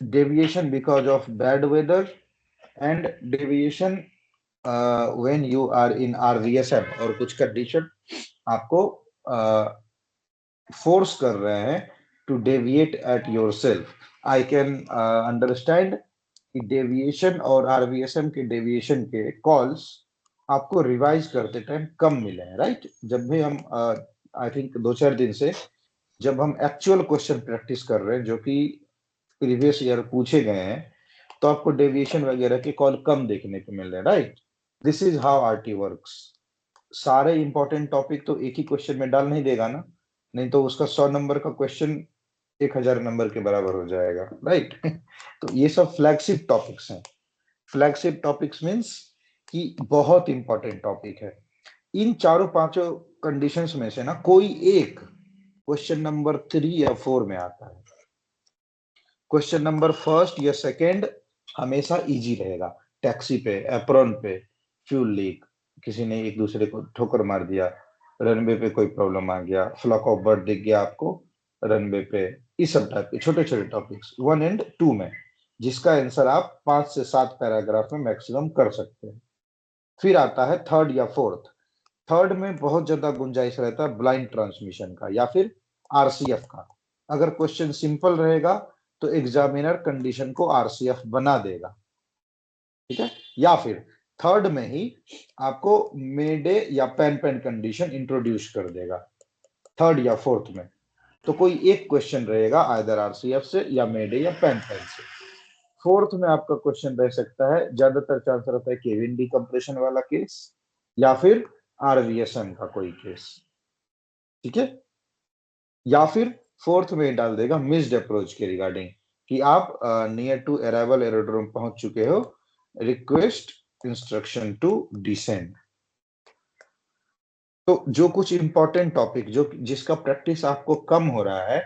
deviation because of bad weather and deviation when you are in RVSM, और कुछ condition आपको force कर रहे हैं to deviate at yourself. I can understand कि डेविएशन और आरवीएसएम के डेविएशन के कॉल्स आपको रिवाइज करते टाइम कम मिले हैं, राइट. जब भी हम आई थिंक 2-4 दिन से जब हम एक्चुअल क्वेश्चन प्रैक्टिस कर रहे हैं जो कि प्रीवियस ईयर पूछे गए हैं, तो आपको डेविएशन वगैरह के कॉल कम देखने को मिल रहे हैं, right. This is how RT works. सारे इंपॉर्टेंट टॉपिक तो एक ही क्वेश्चन में डाल नहीं देगा ना, नहीं तो उसका 100 नंबर का क्वेश्चन 1000 नंबर के बराबर हो जाएगा, राइट. तो ये सब फ्लैगशिप टॉपिक्स हैं. फ्लैगशिप टॉपिक्स मीन्स कि बहुत इंपॉर्टेंट टॉपिक है। इन चारों पांचों कंडीशंस में से ना कोई एक क्वेश्चन नंबर 3 या 4 में आता है। क्वेश्चन नंबर फर्स्ट या सेकंड हमेशा इजी रहेगा। टैक्सी पे, एप्रॉन पे फ्यूल लीक, किसी ने एक दूसरे को ठोकर मार दिया, रनवे पे कोई प्रॉब्लम आ गया, फ्लॉक ऑफ बर्ड दिख गया आपको रनवे पे, इस सब टाइप के छोटे छोटे टॉपिक्स 1 एंड 2 में, जिसका आंसर आप 5 से 7 पैराग्राफ में मैक्सिमम कर सकते हैं। फिर आता है थर्ड या फोर्थ। थर्ड में बहुत ज्यादा गुंजाइश रहता है ब्लाइंड ट्रांसमिशन का या फिर आरसीएफ का। अगर क्वेश्चन सिंपल रहेगा तो एग्जामिनर कंडीशन को आरसीएफ बना देगा, ठीक है। या फिर थर्ड में ही आपको मेडे या पैन पैन कंडीशन इंट्रोड्यूस कर देगा थर्ड या फोर्थ में। तो कोई एक क्वेश्चन रहेगा आइदर आरसीएफ से या मेडे या पैन पैन से। फोर्थ में आपका क्वेश्चन रह सकता है, ज्यादातर चांस रहता है केविन डिकम्प्रेशन वाला केस या फिर आरवीएसएम का कोई केस, ठीक है। या फिर फोर्थ में डाल देगा मिस्ड अप्रोच के रिगार्डिंग कि आप नियर टू अराइवल एरोड्रोम पहुंच चुके हो, रिक्वेस्ट इंस्ट्रक्शन टू डिसेंड। तो जो कुछ इंपॉर्टेंट टॉपिक जो जिसका प्रैक्टिस आपको कम हो रहा है,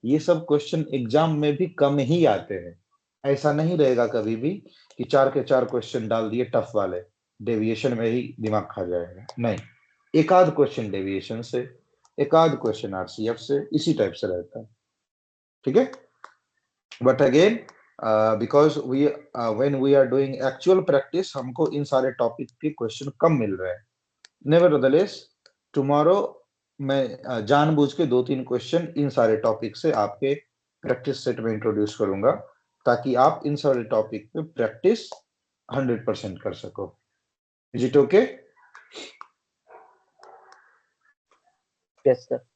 ये सब क्वेश्चन एग्जाम में भी कम ही आते हैं। ऐसा नहीं रहेगा कभी भी कि 4 के 4 क्वेश्चन डाल दिए टफ वाले, डेविएशन में ही दिमाग खा जाएगा, नहीं। एक आध क्वेश्चन डेविएशन से, एक आध क्वेश्चन आरसीएफ से, इसी टाइप से रहता है, ठीक है। But again because we when we are doing actual practice, हमको इन सारे टॉपिक के क्वेश्चन कम मिल रहे हैं। नेवरदलेस टुमारो मैं जानबूझ के 2-3 क्वेश्चन इन सारे टॉपिक से आपके प्रैक्टिस सेट में इंट्रोड्यूस करूंगा ताकि आप इन सारे टॉपिक पे प्रैक्टिस 100% कर सको। Is it okay? Yes sir.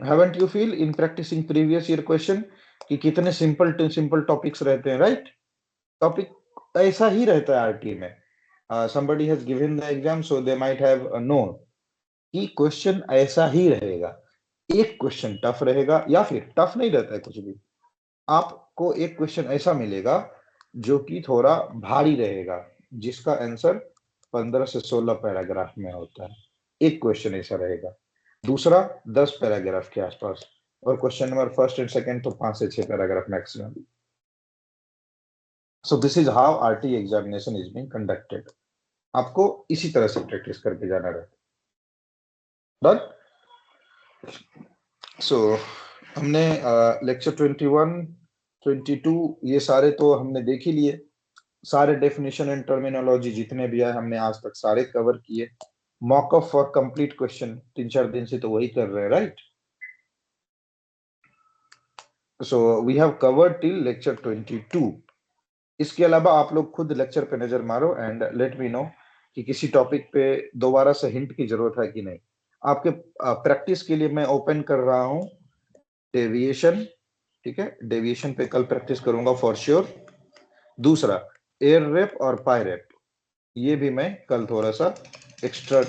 Haven't you feel in practicing previous year question कि कितने सिंपल टू सिंपल टॉपिक्स रहते हैं, राइट? टॉपिक ऐसा ही रहता है आरटी में। somebody has given the exam so they might have known कि क्वेश्चन ऐसा ही रहेगा। एक क्वेश्चन टफ रहेगा या फिर टफ नहीं रहता है कुछ भी, आपको एक क्वेश्चन ऐसा मिलेगा जो कि थोड़ा भारी रहेगा, जिसका आंसर 15 से 16 पैराग्राफ में होता है। एक क्वेश्चन ऐसा रहेगा, दूसरा 10 पैराग्राफ के आसपास, और question number first and second तो 5 से 6 paragraph maximum. So this is how RT examination is being conducted. आपको इसी तरह से प्रैक्टिस करके जाना रहता। डन? सो हमने लेक्चर 21, 22 ये सारे तो हमने देख ही लिए। सारे डेफिनेशन एंड टर्मिनोलॉजी जितने भी है हमने आज तक सारे कवर किए। मॉकअप फॉर कंप्लीट क्वेश्चन 3-4 दिन से तो वही कर रहे हैं, right? So we have covered till lecture 22। इसके अलावा आप लोग खुद लेक्चर पे नजर मारो एंड लेट मी नो कि किसी टॉपिक पे दोबारा से हिंट की जरूरत है कि नहीं। आपके प्रैक्टिस के लिए मैं ओपन कर रहा हूं डेविएशन, ठीक है। डेविएशन पे कल प्रैक्टिस करूंगा फॉर श्योर। दूसरा एयर रेप और पाई रेप, ये भी मैं कल थोड़ा सा एक्स्ट्रा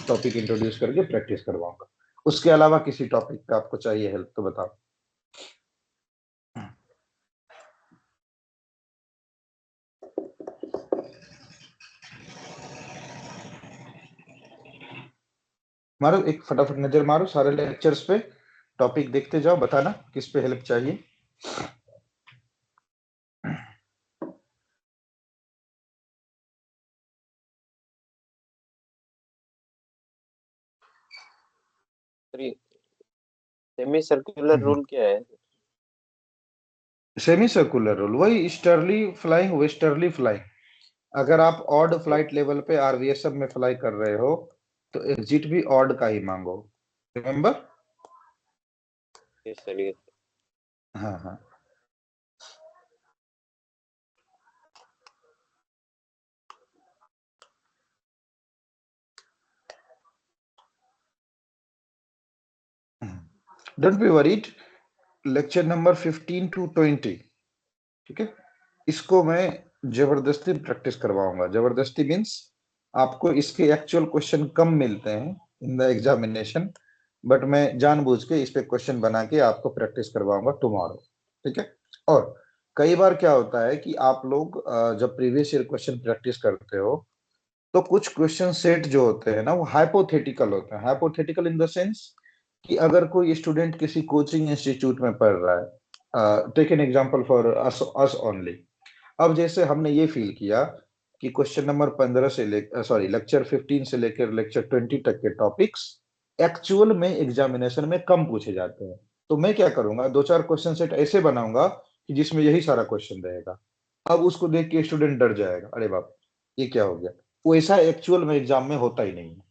टॉपिक इंट्रोड्यूस करके प्रैक्टिस करवाऊंगा। उसके अलावा किसी टॉपिक का आपको चाहिए हेल्प तो बताओ। मारो एक फटाफट नजर मारो सारे लेक्चर्स पे, टॉपिक देखते जाओ, बताना किस पे हेल्प चाहिए। सेमी सर्कुलर रूल क्या है? सेमी सर्कुलर रूल वही ईस्टर्ली फ्लाइंग वेस्टर्ली फ्लाइंग। अगर आप ऑड फ्लाइट लेवल पे आरवीएसएफ में फ्लाई कर रहे हो तो एग्जिट भी ऑड का ही मांगो, रिमेंबर? Yes sir, yes. हाँ हाँ। Don't be worried. Lecture number 15 to 20, ठीक है, इसको मैं जबरदस्ती प्रैक्टिस करवाऊंगा। जबरदस्ती मीन्स आपको इसके एक्चुअल क्वेश्चन कम मिलते हैं इन द एग्जामिनेशन, बट मैं जानबूझ के इस पे क्वेश्चन बना के आपको प्रैक्टिस करवाऊंगा टुमारो, ठीक है। और कई बार क्या होता है कि आप लोग जब प्रीवियस ईयर क्वेश्चन प्रैक्टिस करते हो तो कुछ क्वेश्चन सेट जो होते हैं ना वो हाइपोथेटिकल होते हैं। हाइपोथेटिकल इन द सेंस कि अगर कोई स्टूडेंट किसी कोचिंग इंस्टीट्यूट में पढ़ रहा है, take an example for us only. अब जैसे हमने ये फील किया कि क्वेश्चन नंबर 15 से लेक्चर 15 से लेकर लेक्चर 20 तक के टॉपिक्स एक्चुअल में एग्जामिनेशन में कम पूछे जाते हैं, तो मैं क्या करूंगा, दो चार क्वेश्चन सेट ऐसे बनाऊंगा कि जिसमें यही सारा क्वेश्चन रहेगा। अब उसको देख के स्टूडेंट डर जाएगा, अरे बाप ये क्या हो गया। वैसा एक्चुअल में एग्जाम में होता ही नहीं है।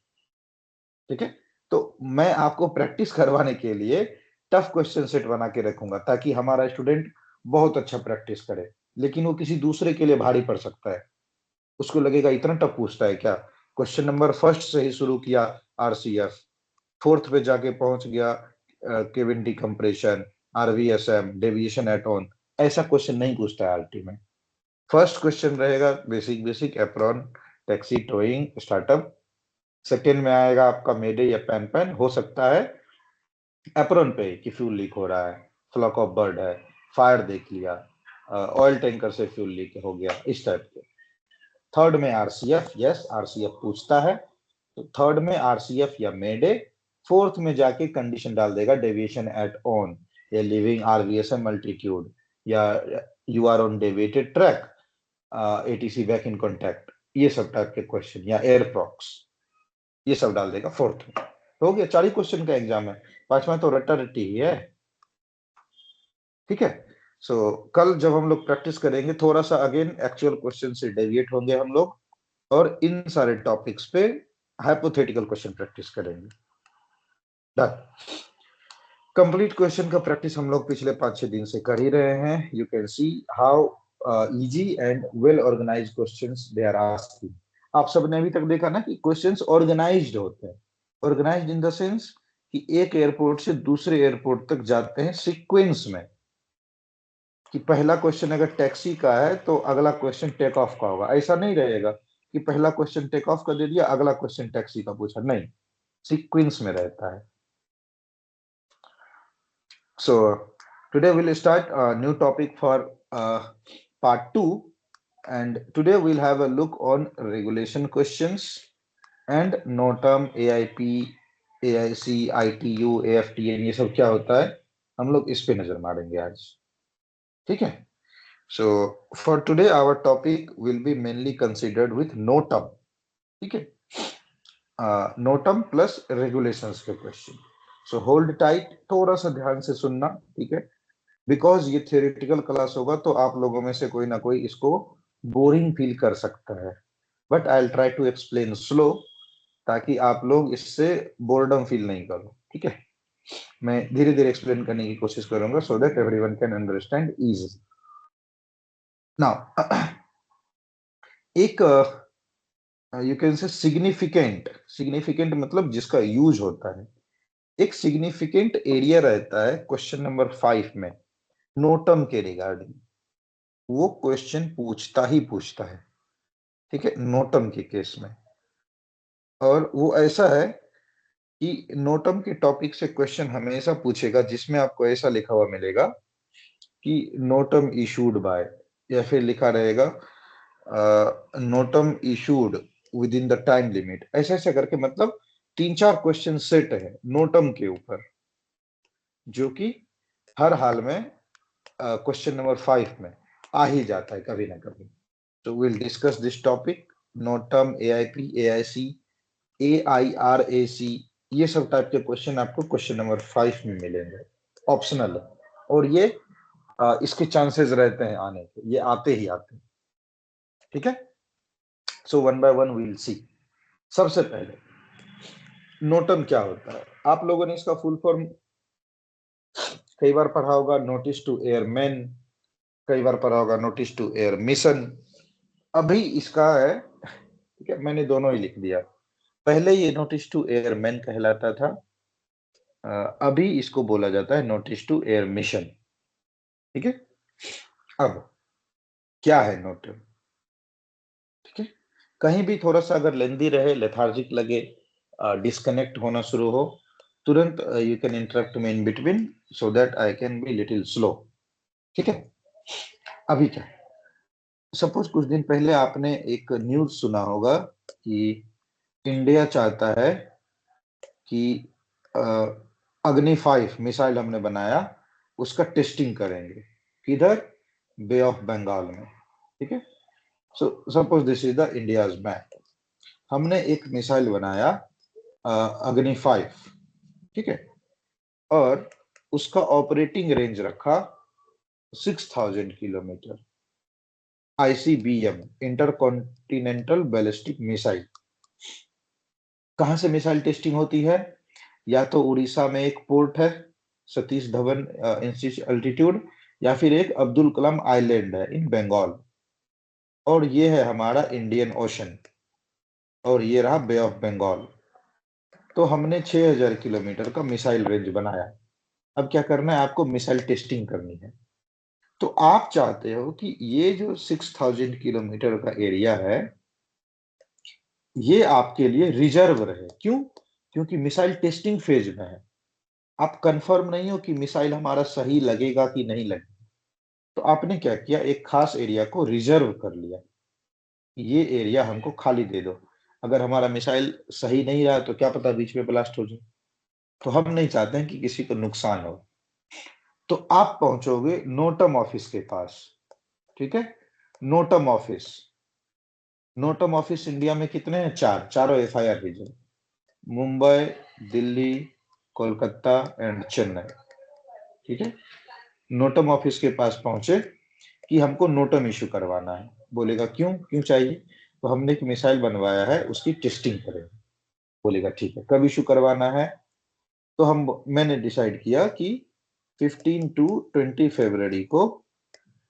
ठीक है, तो मैं आपको प्रैक्टिस करवाने के लिए टफ क्वेश्चन सेट बना के रखूंगा ताकि हमारा स्टूडेंट बहुत अच्छा प्रैक्टिस करे, लेकिन वो किसी दूसरे के लिए भारी पड़ सकता है। उसको लगेगा इतना टफ पूछता है क्या। क्वेश्चन नंबर फर्स्ट से ही शुरू किया आरसीएफ, फोर्थ पे जाके पहुंच गया cabin decompression, RVSM, deviation eight ऑन। ऐसा क्वेश्चन नहीं पूछता है आरटी में। फर्स्ट क्वेश्चन रहेगा basic basic apron, taxi, towing, startup. Second में आएगा आपका मेडे या पैन पैन, हो सकता है एप्रॉन पे कि फ्यूल लीक हो रहा है, फ्लॉक ऑफ बर्ड है, फायर देख लिया, ऑयल टैंकर से फ्यूल लीक हो गया, इस टाइप के। थर्ड में आरसीएफ, यस आरसीएफ पूछता है, तो थर्ड में आरसीएफ या मेडे। फोर्थ में जाके कंडीशन डाल देगा डेविएशन एट ऑन या लिविंग आरवीएसएम अल्टीट्यूड या you are on deviated track, ATC back in contact, ये सब टाइप के क्वेश्चन या एयर प्रॉक्स, ये सब डाल देगा फोर्थ में। हो गया, 4 क्वेश्चन का एग्जाम है। पांचवा तो रट्टा रट्टी ही है। ठीक है, सो कल जब हम लोग प्रैक्टिस करेंगे थोड़ा सा अगेन एक्चुअल क्वेश्चन से डेविएट होंगे हम लोग और इन सारे टॉपिक्स पे हाइपोथेटिकल क्वेश्चन प्रैक्टिस करेंगे। डन। कंप्लीट क्वेश्चन का प्रैक्टिस हम लोग पिछले 5-6 दिन से कर ही रहे हैं। You can see how easy and well organised questions they are asking. आप सबने अभी तक देखा ना कि क्वेश्चंस ऑर्गेनाइज्ड होते हैं। ऑर्गेनाइज्ड इन द सेंस कि एक एयरपोर्ट से दूसरे एयरपोर्ट तक जाते हैं सीक्वेंस में, कि पहला क्वेश्चन अगर टैक्सी का है तो अगला क्वेश्चन टेक ऑफ का होगा। ऐसा नहीं रहेगा कि पहला क्वेश्चन टेक ऑफ का दे दिया अगला क्वेश्चन टैक्सी का पूछा, नहीं, सीक्वेंस में रहता है। So today we'll start a new topic for part 2, and today we'll have a look on regulation questions and NOTAM, AIP, AIC, ITU, AFTN, ये सब क्या होता है हम लोग इस पे नजर मारेंगे आज। ठीक है, so for today our topic will be mainly considered with NOTAM। ठीक है, NOTAM plus regulations के क्वेश्चन। So hold tight, थोड़ा सा ध्यान से सुनना, ठीक है, बिकॉज ये थियोरिटिकल क्लास होगा तो आप लोगों में से कोई ना कोई इसको बोरिंग फील कर सकता है, but I will try to explain slow ताकि आप लोग इससे बोर्डम फील नहीं करो। ठीक है, मैं धीरे धीरे एक्सप्लेन करने की कोशिश करूंगा so that everyone can understand easily. Now एक यू कैन से सिग्निफिकेंट मतलब जिसका यूज होता है। एक सिग्निफिकेंट एरिया रहता है क्वेश्चन नंबर 5 में नोटम के रिगार्डिंग, वो क्वेश्चन पूछता ही पूछता है। ठीक है, नोटम के केस में, और वो ऐसा है कि नोटम के टॉपिक से क्वेश्चन हमेशा पूछेगा जिसमें आपको ऐसा लिखा हुआ मिलेगा कि नोटम इशूड बाय, या फिर लिखा रहेगा notum issued with in the time limit, ऐसा ऐसा करके, मतलब 3-4 क्वेश्चन सेट है नोटम के ऊपर जो कि हर हाल में क्वेश्चन नंबर 5 में आ ही जाता है कभी ना कभी। So we'll discuss this topic, NOTAM, AIP, AIC, AIRAC, ये सब टाइप के क्वेश्चन आपको क्वेश्चन नंबर 5 में मिलेंगे, ऑप्शनल है, और ये इसके चांसेस रहते हैं आने के, ये आते ही आते हैं। ठीक है, so one by one we'll see. सबसे पहले नोटम क्या होता है, आप लोगों ने इसका फुल फॉर्म कई बार पढ़ा होगा, नोटिस टू एयरमैन, कई बार पढ़ा होगा नोटिस टू एयर मिशन। अभी इसका है, ठीक है, मैंने दोनों ही लिख दिया। पहले ये नोटिस टू एयरमैन कहलाता था, अभी इसको बोला जाता है नोटिस टू एयर मिशन। ठीक है, अब क्या है नोटम। ठीक है, कहीं भी थोड़ा सा अगर लेंदी रहे, लेथार्जिक लगे, डिस्कनेक्ट होना शुरू हो, तुरंत you can interrupt me in between so that I can be little slow. ठीक है, अभी क्या, सपोज कुछ दिन पहले आपने एक न्यूज सुना होगा कि इंडिया चाहता है कि अग्नि 5 मिसाइल हमने बनाया, उसका टेस्टिंग करेंगे किधर, बे ऑफ बंगाल में। ठीक है, so suppose this is the India's map. हमने एक मिसाइल बनाया अग्नि 5, ठीक है, और उसका ऑपरेटिंग रेंज रखा 6000 kilometre, ICBM, intercontinental ballistic missile. कहां से मिसाइल टेस्टिंग होती है, या तो उड़ीसा में एक पोर्ट है सतीश धवन इंस्टीट्यूट अल्टीट्यूड, या फिर एक अब्दुल कलाम आइलैंड है इन बंगाल, और ये है हमारा इंडियन ओशन, और ये रहा बे ऑफ बंगाल। तो हमने 6000 किलोमीटर का मिसाइल रेंज बनाया। अब क्या करना है, आपको मिसाइल टेस्टिंग करनी है। तो आप चाहते हो कि ये जो 6000 किलोमीटर का एरिया है, ये आपके लिए रिजर्व रहे। क्यों? क्योंकि मिसाइल टेस्टिंग फेज में है, आप कंफर्म नहीं हो कि मिसाइल हमारा सही लगेगा कि नहीं लगेगा। तो आपने क्या किया, एक खास एरिया को रिजर्व कर लिया, ये एरिया हमको खाली दे दो। अगर हमारा मिसाइल सही नहीं रहा तो क्या पता बीच में ब्लास्ट हो जाए, तो हम नहीं चाहते हैं कि किसी को नुकसान हो। तो आप पहुंचोगे नोटम ऑफिस के पास, ठीक है, NOTAM office. NOTAM office India में कितने हैं, चारों FIR region, Mumbai, Delhi, Kolkata and Chennai. ठीक है, नोटम ऑफिस के पास पहुंचे कि हमको नोटम इशू करवाना है। बोलेगा क्यों क्यों चाहिए, तो हमने एक मिसाइल बनवाया है, उसकी टेस्टिंग करेंगे। बोलेगा ठीक है, कब इशू करवाना है, तो मैंने डिसाइड किया कि 15 टू 20 फरवरी को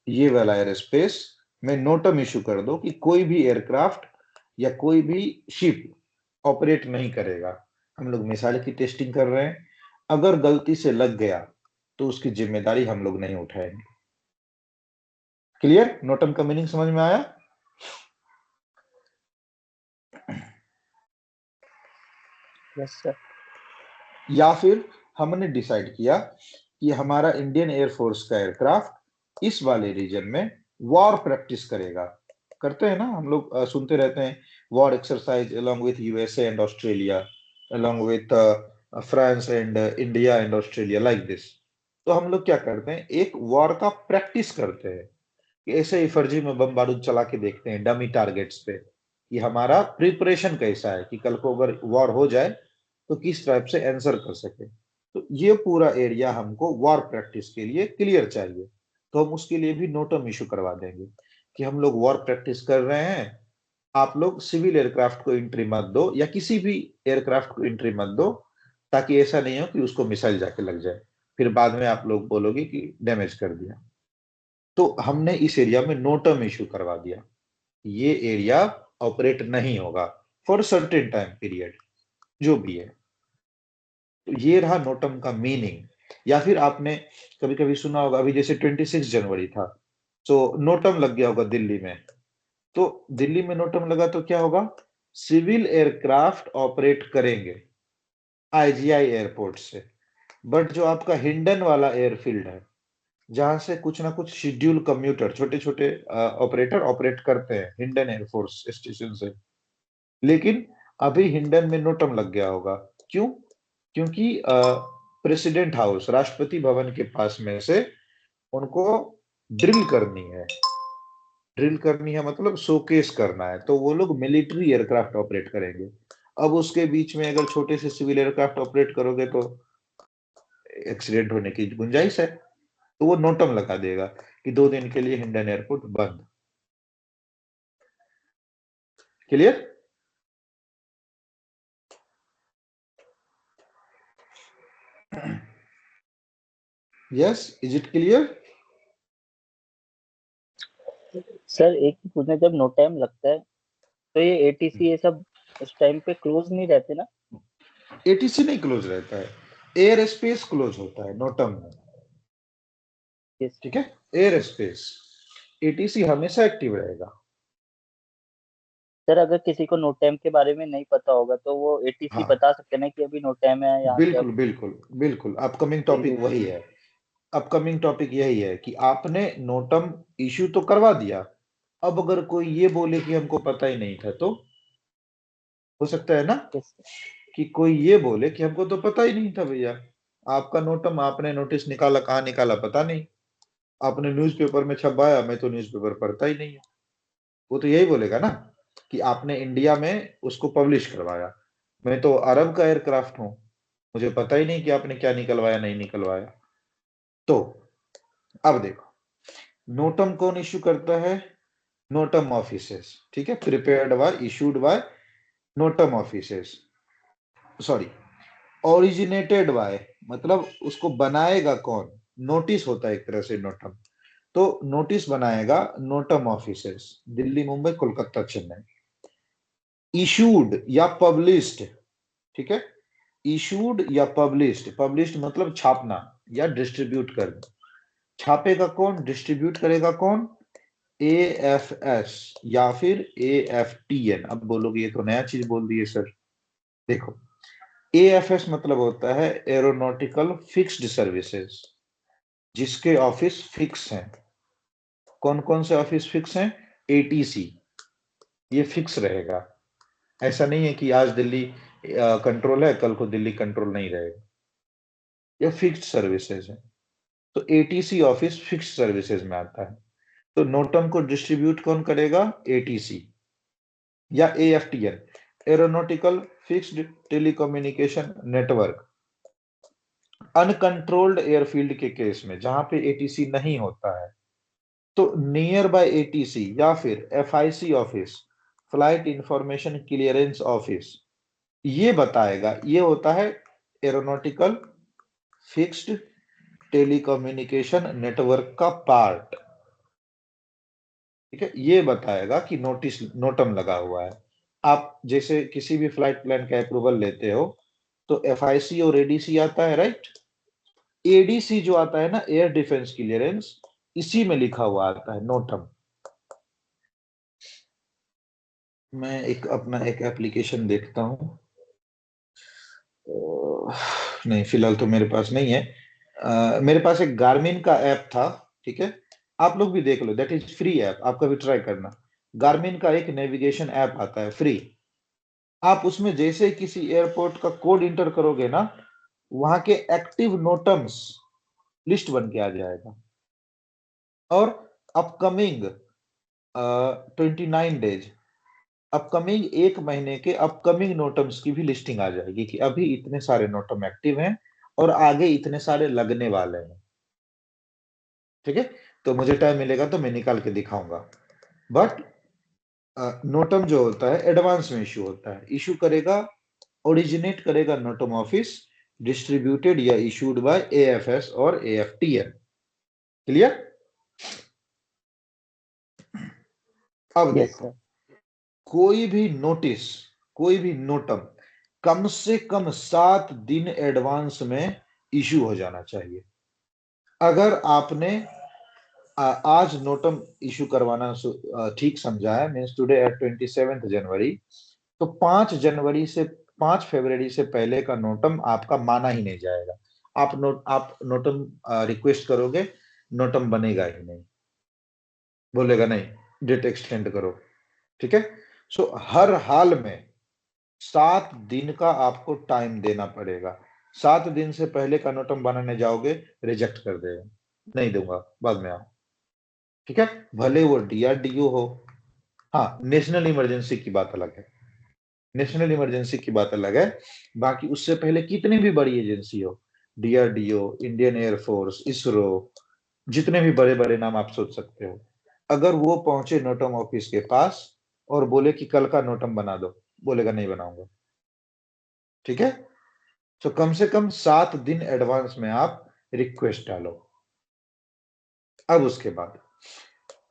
ये वाला एयर स्पेस में नोटम इशू कर दो कि कोई भी एयरक्राफ्ट या कोई भी शिप ऑपरेट नहीं करेगा। हम लोग मिसाइल की टेस्टिंग कर रहे हैं, अगर गलती से लग गया तो उसकी जिम्मेदारी हम लोग नहीं उठाएंगे। क्लियर? नोटम का मीनिंग समझ में आया? Yes sir. या फिर हमने डिसाइड किया कि हमारा इंडियन एयरफोर्स का एयरक्राफ्ट इस वाले रीजन में वॉर प्रैक्टिस करेगा। करते हैं ना हम लोग, सुनते रहते हैं war exercise along with USA and Australia, along with France and India and Australia, like this. तो हम लोग क्या करते हैं, एक वॉर का प्रैक्टिस करते हैं कि ऐसे ही फर्जी में बम बारूद चला के देखते हैं डमी टारगेट्स पे कि हमारा प्रिपरेशन कैसा है, कि कल को अगर वॉर हो जाए तो किस टाइप से आंसर कर सके। तो ये पूरा एरिया हमको वॉर प्रैक्टिस के लिए क्लियर चाहिए, तो हम उसके लिए भी नोटम इशू करवा देंगे कि हम लोग वॉर प्रैक्टिस कर रहे हैं, आप लोग सिविल एयरक्राफ्ट को एंट्री मत दो या किसी भी एयरक्राफ्ट को एंट्री मत दो, ताकि ऐसा नहीं हो कि उसको मिसाइल जाके लग जाए, फिर बाद में आप लोग बोलोगे कि डैमेज कर दिया। तो हमने इस एरिया में नोटम इशू करवा दिया, ये एरिया ऑपरेट नहीं होगा फॉर सर्टेन टाइम पीरियड, जो भी है। तो ये रहा नोटम का मीनिंग। या फिर आपने कभी कभी सुना होगा, अभी जैसे 26 जनवरी था, तो नोटम लग गया होगा दिल्ली में। तो दिल्ली में नोटम लगा तो क्या होगा, सिविल एयरक्राफ्ट ऑपरेट करेंगे आईजीआई एयरपोर्ट से, बट जो आपका हिंडन वाला एयरफील्ड है, जहां से कुछ ना कुछ शेड्यूल कम्यूटर, छोटे छोटे ऑपरेटर ऑपरेट करते हैं हिंडन एयरफोर्स स्टेशन से, लेकिन अभी हिंडन में नोटम लग गया होगा। क्यों? क्योंकि प्रेसिडेंट हाउस, राष्ट्रपति भवन के पास में से उनको ड्रिल करनी है। ड्रिल करनी है मतलब शोकेस करना है, तो वो लोग मिलिट्री एयरक्राफ्ट ऑपरेट करेंगे। अब उसके बीच में अगर छोटे से सिविल एयरक्राफ्ट ऑपरेट करोगे तो एक्सीडेंट होने की गुंजाइश है, तो वो नोटम लगा देगा कि 2 दिन के लिए हिंडन एयरपोर्ट बंद। Clear? Yes, is it clear? Sir एक ही पूछना, जब नो टाइम लगता है तो ये एटीसी ये सब उस टाइम पे क्लोज नहीं रहते ना? एटीसी नहीं क्लोज रहता है, एयर स्पेस क्लोज होता है नोटम में। यस। ठीक है, एयर स्पेस, एटीसी हमेशा एक्टिव रहेगा। सर अगर किसी को नो टाइम के बारे में नहीं पता होगा तो वो एटीसी हाँ, बता सकते हैं ना कि अभी नो टाइम है, यहाँ से बिल्कुल अब बिल्कुल बिल्कुल, अपकमिंग कोई भी टॉपिक वही है। अपकमिंग टॉपिक यही है कि आपने नोटम इशू तो करवा दिया, अब अगर कोई ये बोले कि हमको पता ही नहीं था, तो हो सकता है ना यस कि कोई ये बोले कि हमको तो पता ही नहीं था भैया, आपका नोटम आपने नोटिस निकाला, कहाँ निकाला पता नहीं, आपने न्यूज़पेपर में छपवाया, मैं तो न्यूज़पेपर पढ़ता ही नहीं हूँ। वो तो यही बोलेगा ना कि आपने इंडिया में उसको पब्लिश करवाया, मैं तो अरब का एयरक्राफ्ट हूँ, मुझे पता ही नहीं कि आपने क्या निकलवाया नहीं निकलवाया। तो अब देखो, नोटम कौन इशू करता है? नोटम ऑफिसेस, ठीक है, prepared by, issued by NOTAM offices, sorry, originated by, मतलब उसको बनाएगा कौन? नोटिस होता है एक तरह से नोटम, तो नोटिस बनाएगा notum offices, Delhi, Mumbai, Kolkata, Chennai. Issued या पब्लिश्ड, ठीक है, इशूड या पब्लिश्ड, पब्लिश्ड मतलब छापना या डिस्ट्रीब्यूट करना, छापेगा कौन, डिस्ट्रीब्यूट करेगा कौन? AFS या फिर AFTN। अब बोलोगे ये तो नया चीज बोल दिए सर। देखो, AFS मतलब होता है एरोनॉटिकल फिक्स्ड सर्विसेज, जिसके ऑफिस फिक्स हैं। कौन कौन से ऑफिस फिक्स हैं? ATC, ये फिक्स रहेगा, ऐसा नहीं है कि आज दिल्ली कंट्रोल है, कल को दिल्ली कंट्रोल नहीं रहेगा, ये फिक्स्ड सर्विसेज है। तो ATC ऑफिस फिक्स्ड सर्विसेज में आता है। तो नोटम को डिस्ट्रीब्यूट कौन करेगा? ATC या AFTN, aeronautical fixed telecommunication network. Uncontrolled airfield के केस में जहां पे ATC नहीं होता है, तो नियर बाय ATC या फिर FIC office, flight information clearance office, ये बताएगा, ये होता है एरोनॉटिकल फिक्स्ड टेलीकम्युनिकेशन नेटवर्क का पार्ट, ठीक है, ये बताएगा कि नोटिस नोटम लगा हुआ है। आप जैसे किसी भी फ्लाइट प्लान का अप्रूवल लेते हो तो FIC और ADC आता है, राइट? ADC जो आता है ना, एयर डिफेंस क्लियरेंस, इसी में लिखा हुआ आता है नोटम। मैं एक अपना एक एप्लीकेशन देखता हूँ, नहीं फिलहाल तो मेरे पास नहीं है। मेरे पास एक गार्मिन का ऐप था, ठीक है, आप लोग भी देख लो, दैट इज फ्री ऐप, आप कभी ट्राई करना। गार्मिन का एक नेविगेशन ऐप आता है फ्री, आप उसमें जैसे ही किसी एयरपोर्ट का कोड इंटर करोगे ना, वहां के एक्टिव नोटम्स लिस्ट बन के आ जाएगा, और अपकमिंग 29 डेज, अपकमिंग 1 महीने के अपकमिंग नोटम्स की भी लिस्टिंग आ जाएगी कि अभी इतने सारे नोटम एक्टिव हैं और आगे इतने सारे लगने वाले हैं, ठीक है। तो मुझे टाइम मिलेगा तो मैं निकाल के दिखाऊंगा। बट नोटम जो होता है एडवांस में इशू होता है, इशू करेगा, ओरिजिनेट करेगा नोटम ऑफिस, डिस्ट्रीब्यूटेड या इशूड बाय AFS और AFTN। क्लियर? अब यस देखो, सर कोई भी नोटिस, कोई भी नोटम कम से कम 7 दिन एडवांस में इशू हो जाना चाहिए। अगर आपने आज नोटम इशू करवाना ठीक समझा है, मीन्स टुडे एट 27 जनवरी, तो 5 जनवरी से 5 फरवरी से पहले का नोटम आपका माना ही नहीं जाएगा। आप नोटम रिक्वेस्ट करोगे, नोटम बनेगा ही नहीं, बोलेगा नहीं डेट एक्सटेंड करो, ठीक है। सो हर हाल में 7 दिन का आपको टाइम देना पड़ेगा। 7 दिन से पहले का नोटम बनाने जाओगे, रिजेक्ट कर देगा, नहीं दूंगा, बाद में आओ, ठीक है, भले वो DRDO हो। हाँ, नेशनल इमरजेंसी की बात अलग है, नेशनल इमरजेंसी की बात अलग है। बाकी उससे पहले कितनी भी बड़ी एजेंसी हो, DRDO, इंडियन एयरफोर्स, इसरो, जितने भी बड़े बड़े नाम आप सोच सकते हो, अगर वो पहुंचे नोटम ऑफिस के पास और बोले कि कल का नोटम बना दो, बोलेगा नहीं बनाऊंगा, ठीक है। तो कम से कम 7 दिन एडवांस में आप रिक्वेस्ट डालो। अब उसके बाद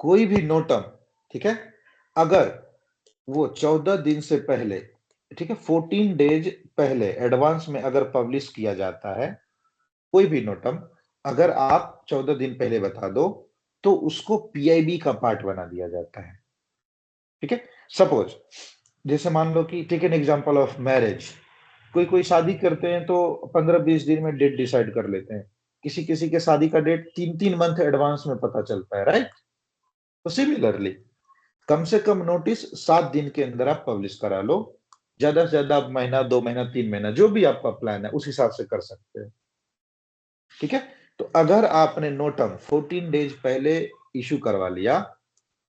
कोई भी नोटम, ठीक है, अगर वो 14 दिन से पहले, ठीक है, 14 डेज पहले एडवांस में अगर पब्लिश किया जाता है, कोई भी नोटम अगर आप 14 दिन पहले बता दो, तो उसको PIB का पार्ट बना दिया जाता है, ठीक है। सपोज जैसे मान लो कि take an example of marriage, कोई कोई शादी करते हैं तो 15-20 दिन में डेट डिसाइड कर लेते हैं, किसी किसी के शादी का डेट 3-3 मंथ एडवांस में पता चलता है, राइट? तो सिमिलरली कम से कम नोटिस 7 दिन के अंदर आप पब्लिश करा लो। ज्यादा से ज्यादा आप महीना, 2 महीना, 3 महीना, जो भी आपका प्लान है उस हिसाब से कर सकते हैं। ठीक है, तो अगर आपने नोटम 14 डेज पहले इशू करवा लिया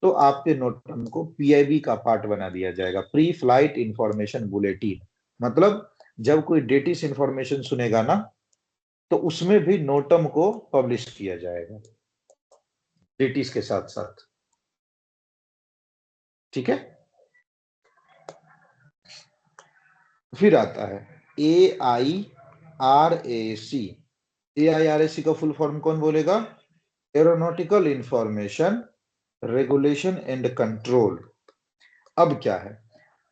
तो आपके नोटम को पीआईबी का पार्ट बना दिया जाएगा, प्री फ्लाइट इंफॉर्मेशन बुलेटिन। मतलब जब कोई डेटिस इंफॉर्मेशन सुनेगा ना तो उसमें भी नोटम को पब्लिश किया जाएगा डेटिस के साथ साथ। ठीक है, फिर आता है AIRAC। AIRAC का फुल फॉर्म कौन बोलेगा? Aeronautical information regulation and control. अब क्या है,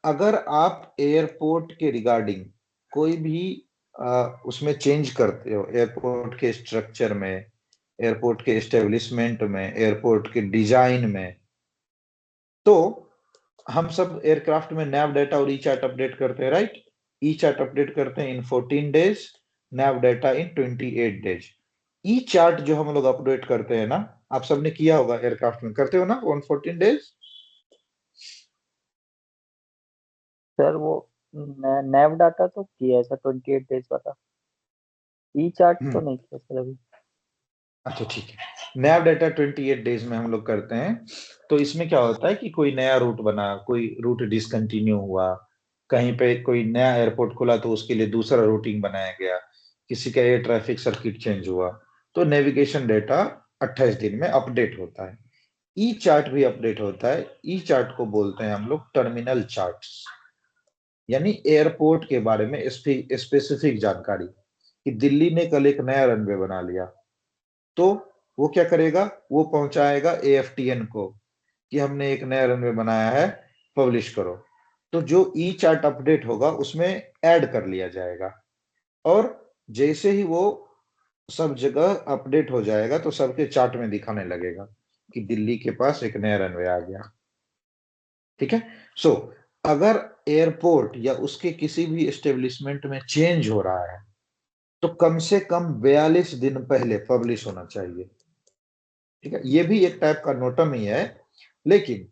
अगर आप एयरपोर्ट के रिगार्डिंग कोई भी उसमें चेंज करते हो, एयरपोर्ट के स्ट्रक्चर में, एयरपोर्ट के एस्टेब्लिशमेंट में, एयरपोर्ट के डिजाइन में, तो हम सब एयरक्राफ्ट में नैव डाटा और ई चार्ट अपडेट करते हैं, राइट? ई चार्ट अपडेट करते हैं इन 14 days, naive data in 28 days. E chart जो हम लोग अपडेट करते हैं ना, आप सबने किया होगा एयरक्राफ्ट में, करते हो ना 114 डेज? सर वो नैव डाटा तो किया है सर 28 डेज वाला, ई चार्ट तो नहीं किया सर अभी। अच्छा ठीक है, नया डाटा 28 डेज में हम लोग करते हैं। तो इसमें क्या होता है कि कोई नया रूट बना, कोई रूट डिसकंटिन्यू हुआ, कहीं पे कोई नया एयरपोर्ट खुला तो उसके लिए दूसरा रूटिंग बनाया गया, किसी का एयर ट्रैफिक सर्किट चेंज हुआ, तो नेविगेशन डेटा 28 दिन में अपडेट होता है। ई चार्ट भी अपडेट होता है। ई चार्ट को बोलते हैं हम लोग टर्मिनल चार्ट्स, यानी एयरपोर्ट के बारे में स्पेसिफिक जानकारी कि दिल्ली ने कल एक नया रनवे बना लिया, तो वो क्या करेगा, वो पहुंचाएगा एएफटीएन को कि हमने एक नया रनवे बनाया है, पब्लिश करो। तो जो ई चार्ट अपडेट होगा उसमें ऐड कर लिया जाएगा, और जैसे ही वो सब जगह अपडेट हो जाएगा तो सबके चार्ट में दिखाने लगेगा कि दिल्ली के पास एक नया रनवे आ गया। ठीक है, सो अगर एयरपोर्ट या उसके किसी भी एस्टेब्लिशमेंट में चेंज हो रहा है तो कम से कम 42 दिन पहले पब्लिश होना चाहिए। ठीक है, ये भी एक टाइप का नोटम ही है, लेकिन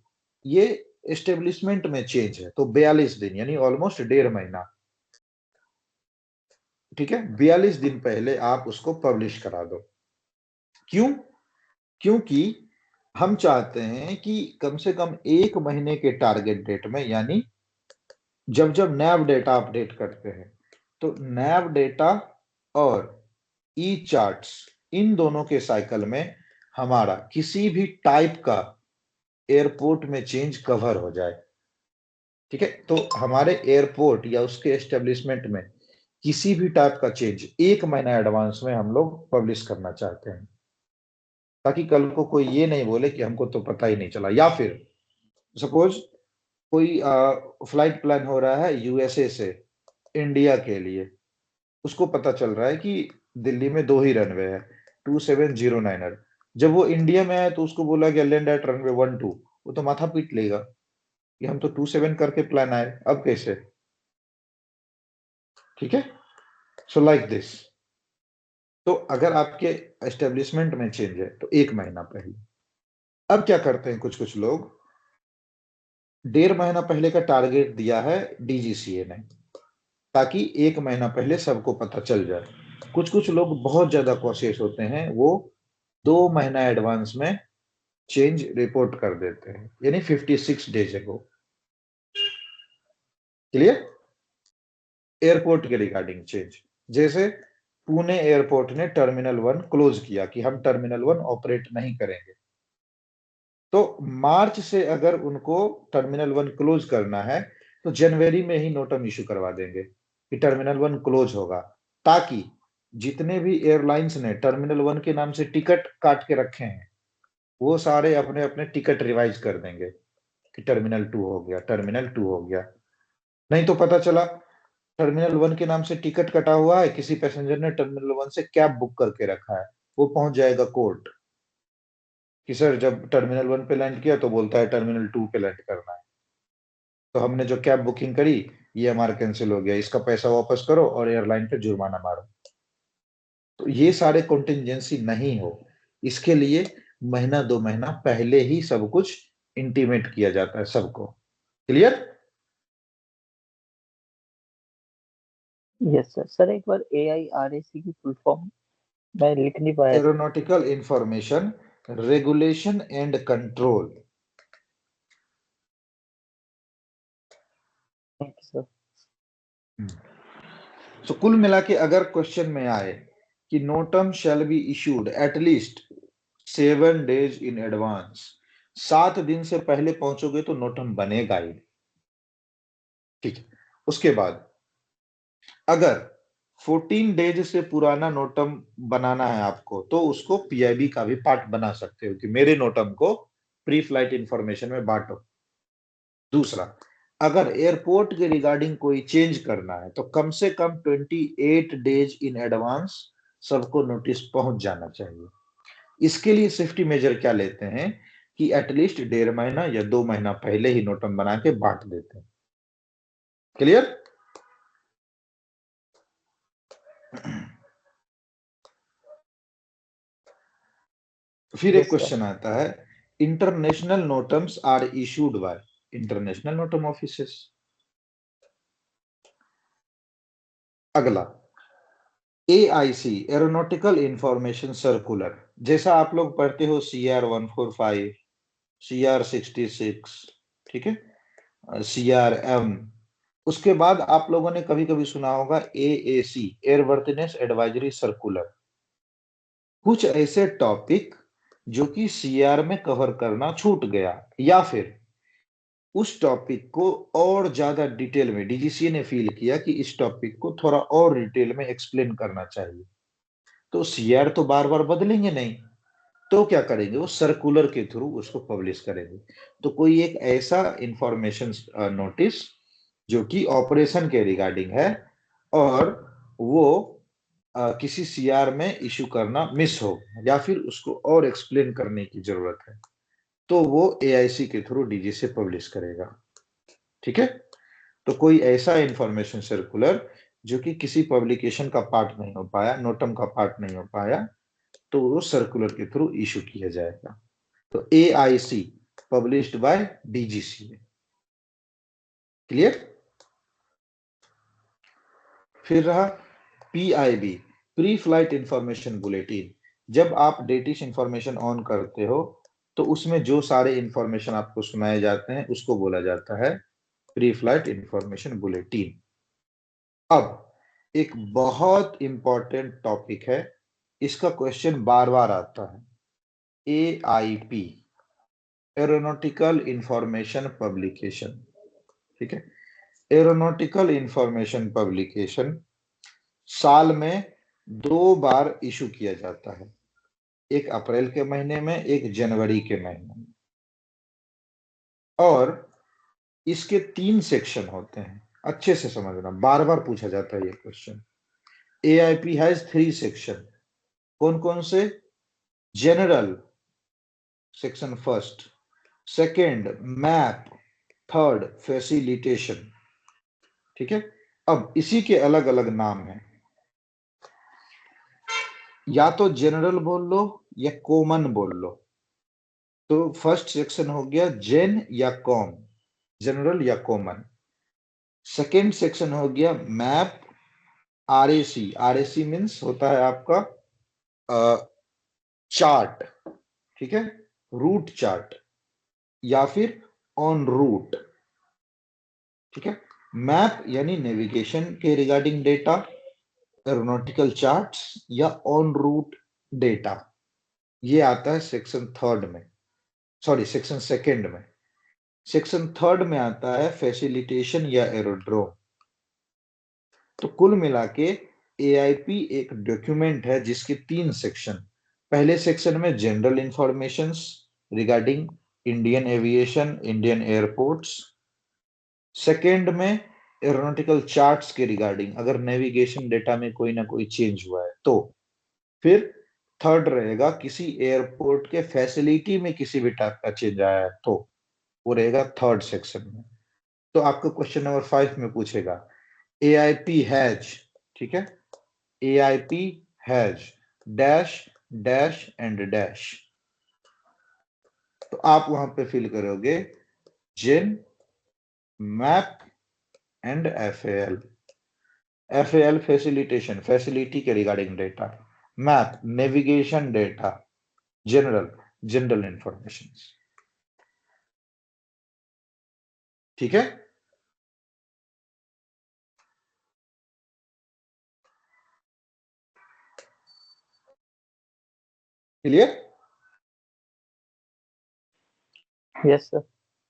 ये एस्टेब्लिशमेंट में चेंज है तो 42 दिन यानी ऑलमोस्ट 1.5 महीना। ठीक है, 42 दिन पहले आप उसको पब्लिश करा दो। क्यों? क्योंकि हम चाहते हैं कि कम से कम 1 महीने के टारगेट डेट में, यानी जब जब नैव डेटा अपडेट करते हैं तो नैव डेटा और ई चार्ट्स, इन दोनों के साइकिल में हमारा किसी भी टाइप का एयरपोर्ट में चेंज कवर हो जाए। ठीक है, तो हमारे एयरपोर्ट या उसके एस्टेब्लिशमेंट में किसी भी टाइप का चेंज 1 महीना एडवांस में हम लोग पब्लिश करना चाहते हैं, ताकि कल को कोई ये नहीं बोले कि हमको तो पता ही नहीं चला। या फिर सपोज कोई फ्लाइट प्लान हो रहा है यूएसए से इंडिया के लिए, उसको पता चल रहा है कि दिल्ली में 2 ही रनवे है, 2709er। जब वो इंडिया में आया तो उसको बोला गया लैंड एट रनवे 12, वो तो माथा पीट लेगा कि हम तो 27 करके प्लान आए, अब कैसे? ठीक है, सो लाइक दिस। तो अगर आपके एस्टेब्लिशमेंट में चेंज है तो 1 महीना पहले। अब क्या करते हैं कुछ कुछ लोग, 1.5 महीना पहले का टारगेट दिया है डीजीसीए ने, ताकि 1 महीना पहले सबको पता चल जाए। कुछ कुछ लोग बहुत ज्यादा कॉशियस होते हैं, वो 2 महीना एडवांस में चेंज रिपोर्ट कर देते हैं, यानी 56 डेज अगो। क्लियर? एयरपोर्ट के रिगार्डिंग चेंज, जैसे पुणे एयरपोर्ट ने टर्मिनल 1 क्लोज किया कि हम टर्मिनल 1 ऑपरेट नहीं करेंगे, तो मार्च से अगर उनको टर्मिनल 1 क्लोज करना है तो जनवरी में ही नोटम इशू करवा देंगे कि टर्मिनल 1 क्लोज होगा, ताकि जितने भी एयरलाइंस ने टर्मिनल 1 के नाम से टिकट काट के रखे हैं वो सारे अपने अपने टिकट रिवाइज कर देंगे कि टर्मिनल 2 हो गया, टर्मिनल 2 हो गया। नहीं तो पता चला टर्मिनल 1 के नाम से टिकट कटा हुआ है, किसी पैसेंजर ने टर्मिनल 1 से कैब बुक करके रखा है, वो पहुंच जाएगा कोर्ट कि सर जब टर्मिनल 1 पे लैंड किया तो बोलता है टर्मिनल 2 पे लैंड करना है, तो हमने जो कैब बुकिंग करी ये हमारा कैंसिल हो गया, इसका पैसा वापस करो और एयरलाइन पे जुर्माना मारो। तो ये सारे कॉन्टिजेंसी नहीं हो, इसके लिए महीना 2 महीना पहले ही सब कुछ इंटीमेट किया जाता है सबको। क्लियर? Yes sir. सर एक बार AIRAC की फुल फॉर्म मैं लिख नहीं पाया। Aeronautical information regulation and control. Thank you sir. तो कुल मिला के अगर क्वेश्चन में आए कि notum shall be issued at least 7 days in advance, 7 दिन से पहले पहुंचोगे तो नोटम बनेगा ही। ठीक है, उसके बाद अगर 14 डेज से पुराना नोटम बनाना है आपको तो उसको पीआईबी का भी पार्ट बना सकते हो कि मेरे नोटम को प्री फ्लाइट इंफॉर्मेशन में बांटो। दूसरा, अगर एयरपोर्ट के रिगार्डिंग कोई चेंज करना है तो कम से कम 28 डेज इन एडवांस सबको नोटिस पहुंच जाना चाहिए। इसके लिए सेफ्टी मेजर क्या लेते हैं कि एटलीस्ट 1.5 महीना या 2 महीना पहले ही नोटम बना के बांट देते हैं। क्लियर? फिर एक यस सर। क्वेश्चन आता है, international NOTAMs are issued by international NOTAM offices. अगला, AIC एरोनॉटिकल इंफॉर्मेशन सर्कुलर, जैसा आप लोग पढ़ते हो CR 145, CR 66, ठीक है, CRM। उसके बाद आप लोगों ने कभी कभी सुना होगा AAC एयरवर्थिनेस एडवाइजरी सर्कुलर। कुछ ऐसे टॉपिक जो कि CR में कवर करना छूट गया या फिर उस टॉपिक को और ज्यादा डिटेल में DGCA ने फील किया कि इस टॉपिक को थोड़ा और डिटेल में एक्सप्लेन करना चाहिए, तो CR तो बार बार बदलेंगे नहीं, तो क्या करेंगे, वो सर्कुलर के थ्रू उसको पब्लिश करेंगे। तो कोई एक ऐसा इंफॉर्मेशन नोटिस जो कि ऑपरेशन के रिगार्डिंग है और वो किसी CR में इशू करना मिस हो या फिर उसको और एक्सप्लेन करने की जरूरत है, तो वो AIC के थ्रू DG से पब्लिश करेगा। ठीक है, तो कोई ऐसा इंफॉर्मेशन सर्कुलर जो कि किसी पब्लिकेशन का पार्ट नहीं हो पाया, नोटम का पार्ट नहीं हो पाया, तो वो सर्कुलर के थ्रू इशू किया जाएगा। तो AIC published by DGCA। Clear? फिर रहा PIB pre flight information bulletin. जब आप डेटिश इंफॉर्मेशन ऑन करते हो तो उसमें जो सारे इंफॉर्मेशन आपको सुनाए जाते हैं उसको बोला जाता है प्री फ्लाइट इंफॉर्मेशन बुलेटिन। अब एक बहुत इंपॉर्टेंट टॉपिक है, इसका क्वेश्चन बार बार आता है, AIP एरोनॉटिकल इंफॉर्मेशन पब्लिकेशन। ठीक है, एरोनॉटिकल इंफॉर्मेशन पब्लिकेशन साल में 2 बार इशू किया जाता है, एक अप्रैल के महीने में, एक जनवरी के महीने में। और इसके 3 सेक्शन होते हैं, अच्छे से समझना, बार बार पूछा जाता है ये क्वेश्चन। AIP has 3 section. कौन कौन से? General section first, second map, third facilitation. ठीक है, अब इसी के अलग अलग नाम हैं, या तो जनरल बोल लो या कॉमन बोल लो। तो फर्स्ट सेक्शन हो गया जेन या कॉम, जनरल या कॉमन। सेकेंड सेक्शन हो गया मैप, RAC। RAC मीन्स होता है आपका चार्ट, ठीक है, रूट चार्ट या फिर ऑन रूट। ठीक है, मैप यानी नेविगेशन के रिगार्डिंग डेटा, एरोनॉटिकल चार्ट्स या ऑन रूट डेटा, ये आता है सेक्शन थर्ड में, सॉरी सेक्शन सेकेंड में। सेक्शन थर्ड में आता है फैसिलिटेशन या एरोड्रोम। तो कुल मिला के AIP एक डॉक्यूमेंट है जिसके 3 सेक्शन, पहले सेक्शन में general informations regarding Indian aviation, Indian airports. Second में एरोनॉटिकल चार्ट्स के रिगार्डिंग, अगर नेविगेशन डेटा में कोई ना कोई चेंज हुआ है तो। फिर थर्ड रहेगा किसी एयरपोर्ट के फैसिलिटी में किसी भी टाइप का चेंज आया है तो, वो रहेगा थर्ड सेक्शन में। तो आपको क्वेश्चन नंबर 5 में पूछेगा AIP हैज, ठीक है, AIP has dash dash and dash. तो आप वहां पे फिल करोगे GEN map and FAL। FAL facilitation, facility के regarding data, map navigation data, general information. ठीक है, क्लियर? Yes sir.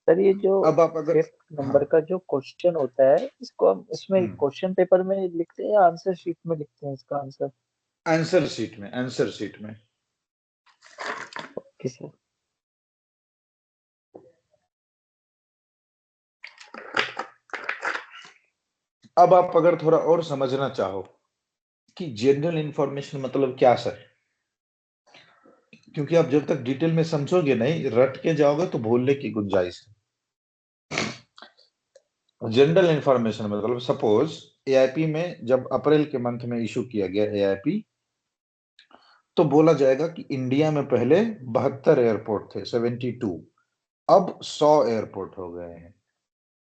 सर ये जो अब आप अगर 5th नंबर का जो क्वेश्चन होता है, इसको हम इसमें हम्म, क्वेश्चन पेपर में लिखते हैं या आंसर शीट में लिखते हैं इसका आंसर? आंसर शीट में, आंसर शीट में। Okay sir. अब आप अगर थोड़ा और समझना चाहो कि जनरल इंफॉर्मेशन मतलब क्या सर, क्योंकि आप जब तक डिटेल में समझोगे नहीं, रट के जाओगे तो भूलने की गुंजाइश है। जनरल इंफॉर्मेशन मतलब सपोज AIP में जब अप्रैल के मंथ में इशू किया गया AIP, तो बोला जाएगा कि इंडिया में पहले 72 एयरपोर्ट थे, 72, अब 100 एयरपोर्ट हो गए हैं।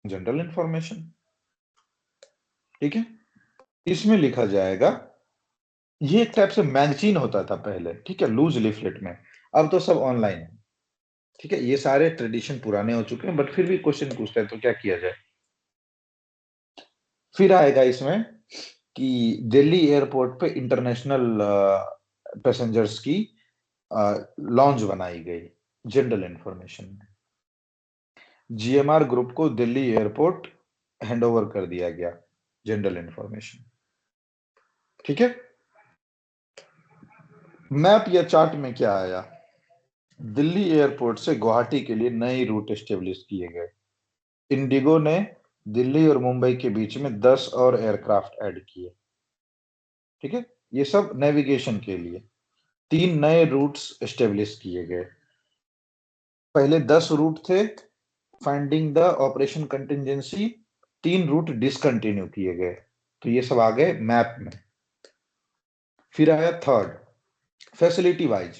जनरल इंफॉर्मेशन, ठीक है। इसमें लिखा जाएगा, ये एक टाइप से मैगजीन होता था पहले, ठीक है, लूज लीफलेट में, अब तो सब ऑनलाइन है। ठीक है, ये सारे ट्रेडिशन पुराने हो चुके हैं, बट फिर भी क्वेश्चन पूछते हैं तो क्या किया जाए। फिर आएगा इसमें कि दिल्ली एयरपोर्ट पे इंटरनेशनल पैसेंजर्स की लॉन्च बनाई गई, जनरल इंफॉर्मेशन में। GMR ग्रुप को दिल्ली एयरपोर्ट हैंडओवर कर दिया गया, जनरल इंफॉर्मेशन। ठीक है, मैप या चार्ट में क्या आया, दिल्ली एयरपोर्ट से गुवाहाटी के लिए नए रूट एस्टेब्लिश किए गए। इंडिगो ने दिल्ली और मुंबई के बीच में 10 और एयरक्राफ्ट ऐड किए। ठीक है, ये सब नेविगेशन के लिए 3 नए रूट्स एस्टेब्लिश किए गए। पहले 10 रूट थे, finding the operation contingency, 3 route discontinue किए गए, तो ये सब आ गए मैप में। फिर आया थर्ड, फैसिलिटी वाइज,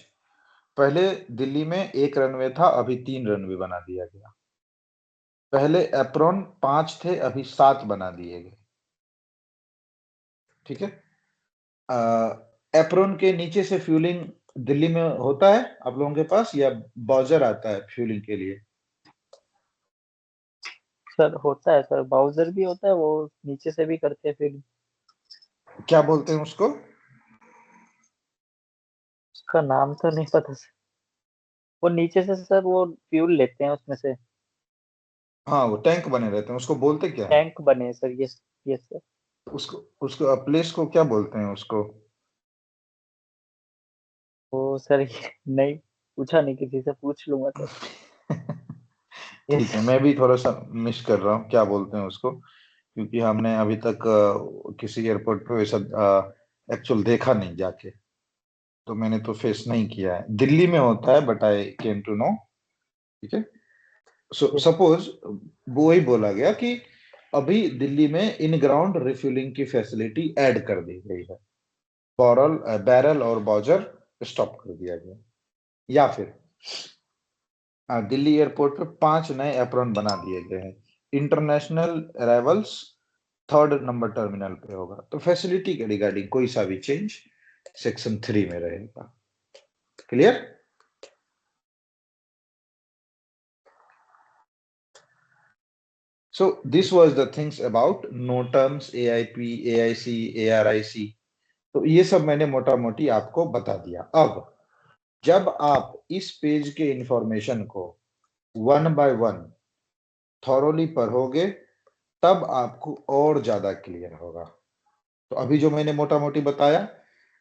पहले दिल्ली में 1 रनवे था, अभी 3 रनवे बना दिया गया। पहले एप्रोन 5 थे, अभी 7 बना दिए गए। ठीक है, एप्रोन के नीचे से फ्यूलिंग दिल्ली में होता है आप लोगों के पास, या बॉजर आता है फ्यूलिंग के लिए? सर होता है सर, बाउजर भी होता है, वो नीचे से भी करते हैं फिर। क्या बोलते हैं उसको? उसका नाम तो नहीं पता सर। वो नीचे से सर वो फ्यूल लेते हैं उसमें से। हाँ, वो टैंक बने रहते हैं, उसको बोलते क्या है? टैंक बने हैं सर, यस। Yes sir. उसको उसको प्लेस को क्या बोलते हैं उसको? वो सर ये नहीं पूछा, नहीं किसी से, पूछ लूंगा सर। ठीक यस। है, मैं भी थोड़ा सा मिस कर रहा हूँ क्या बोलते हैं उसको, क्योंकि हमने अभी तक किसी एयरपोर्ट पे वैसा एक्चुअल देखा नहीं जाके, तो मैंने तो फेस नहीं किया है। दिल्ली में होता है, but I came to know. ठीक है, सो यस। सपोज वो वही बोला गया कि अभी दिल्ली में इन ग्राउंड रिफ्यूलिंग की फैसिलिटी ऐड कर दी गई है, बैरल और बॉजर स्टॉप कर दिया गया। या फिर दिल्ली एयरपोर्ट पे 5 नए एप्रॉन बना दिए गए हैं, international arrivals 3rd number terminal पे होगा। तो फैसिलिटी के रिगार्डिंग कोई सा भी चेंज सेक्शन 3 में रहेगा। Clear? So this was the things about NOTAMs, AIP, AIC, ARIC। तो ये सब मैंने मोटा मोटी आपको बता दिया। अब जब आप इस पेज के इंफॉर्मेशन को 1 बाय 1 थॉरोली पढ़ोगे, तब आपको और ज्यादा क्लियर होगा। तो अभी जो मैंने मोटा मोटी बताया,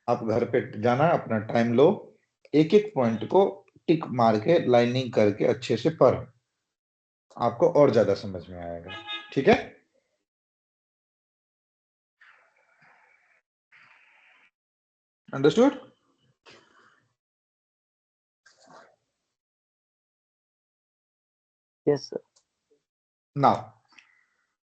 आप घर पे जाना, अपना टाइम लो, एक एक पॉइंट को टिक मार के लाइनिंग करके अच्छे से पढ़, आपको और ज्यादा समझ में आएगा। ठीक है, understood? Yes sir. Now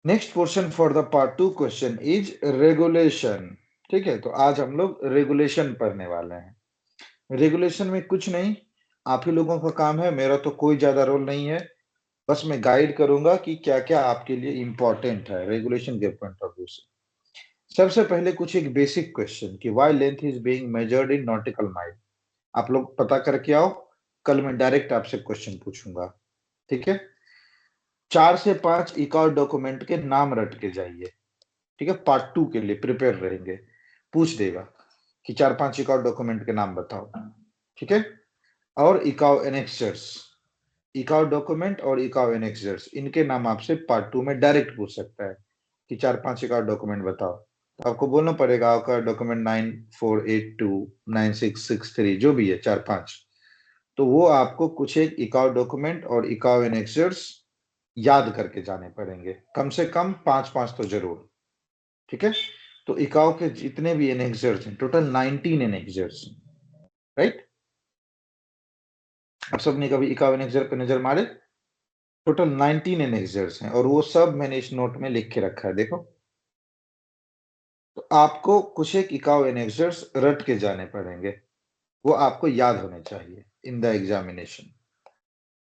next portion for the part 2 question is regulation. ठीक है, तो आज हम लोग रेगुलेशन पढ़ने वाले हैं। रेगुलेशन में कुछ नहीं, आप ही लोगों का काम है, मेरा तो कोई ज्यादा रोल नहीं है, बस मैं गाइड करूंगा कि क्या क्या आपके लिए इंपॉर्टेंट है रेगुलेशन के पॉइंट ऑफ व्यू से। सबसे पहले कुछ एक बेसिक क्वेश्चन कि why length is being measured in nautical mile. आप लोग पता करके आओ, कल मैं डायरेक्ट आपसे क्वेश्चन पूछूंगा। ठीक है, 4 से 5 इकॉर्ड डॉक्यूमेंट के नाम रट के जाइए। ठीक है, पार्ट 2 के लिए प्रिपेयर रहेंगे, पूछ देगा कि 4-5 इकॉर्ड डॉक्यूमेंट के नाम बताओ। ठीक है, और इकाउ एनेक्सर्स, इकाउ डॉक्यूमेंट और इकाउ एनेक्सर्स, इनके नाम आपसे पार्ट 2 में डायरेक्ट पूछ सकता है कि 4-5 इकाउ डॉक्यूमेंट बताओ। तो आपको बोलना पड़ेगा आपका डॉक्यूमेंट 9482 9663 जो भी है 4-5, तो वो आपको कुछ एक इकाउ डॉक्यूमेंट और इकाउ एनेक्सर्स याद करके जाने पड़ेंगे, कम से कम 5-5 तो जरूर। ठीक है, तो इकाउ के जितने भी एनेक्सर्स हैं, टोटल 19 एनेक्सर्स, राइट। आप सबने कभी इकाउ एनेक्सर पे नजर मारे? टोटल 19 एनेक्सर्स हैं और वो सब मैंने इस नोट में लिख के रखा है, देखो। तो आपको कुछ एक इकाउ एनेक्सर्स रट के जाने पड़ेंगे, वो आपको याद होने चाहिए इन द एग्जामिनेशन।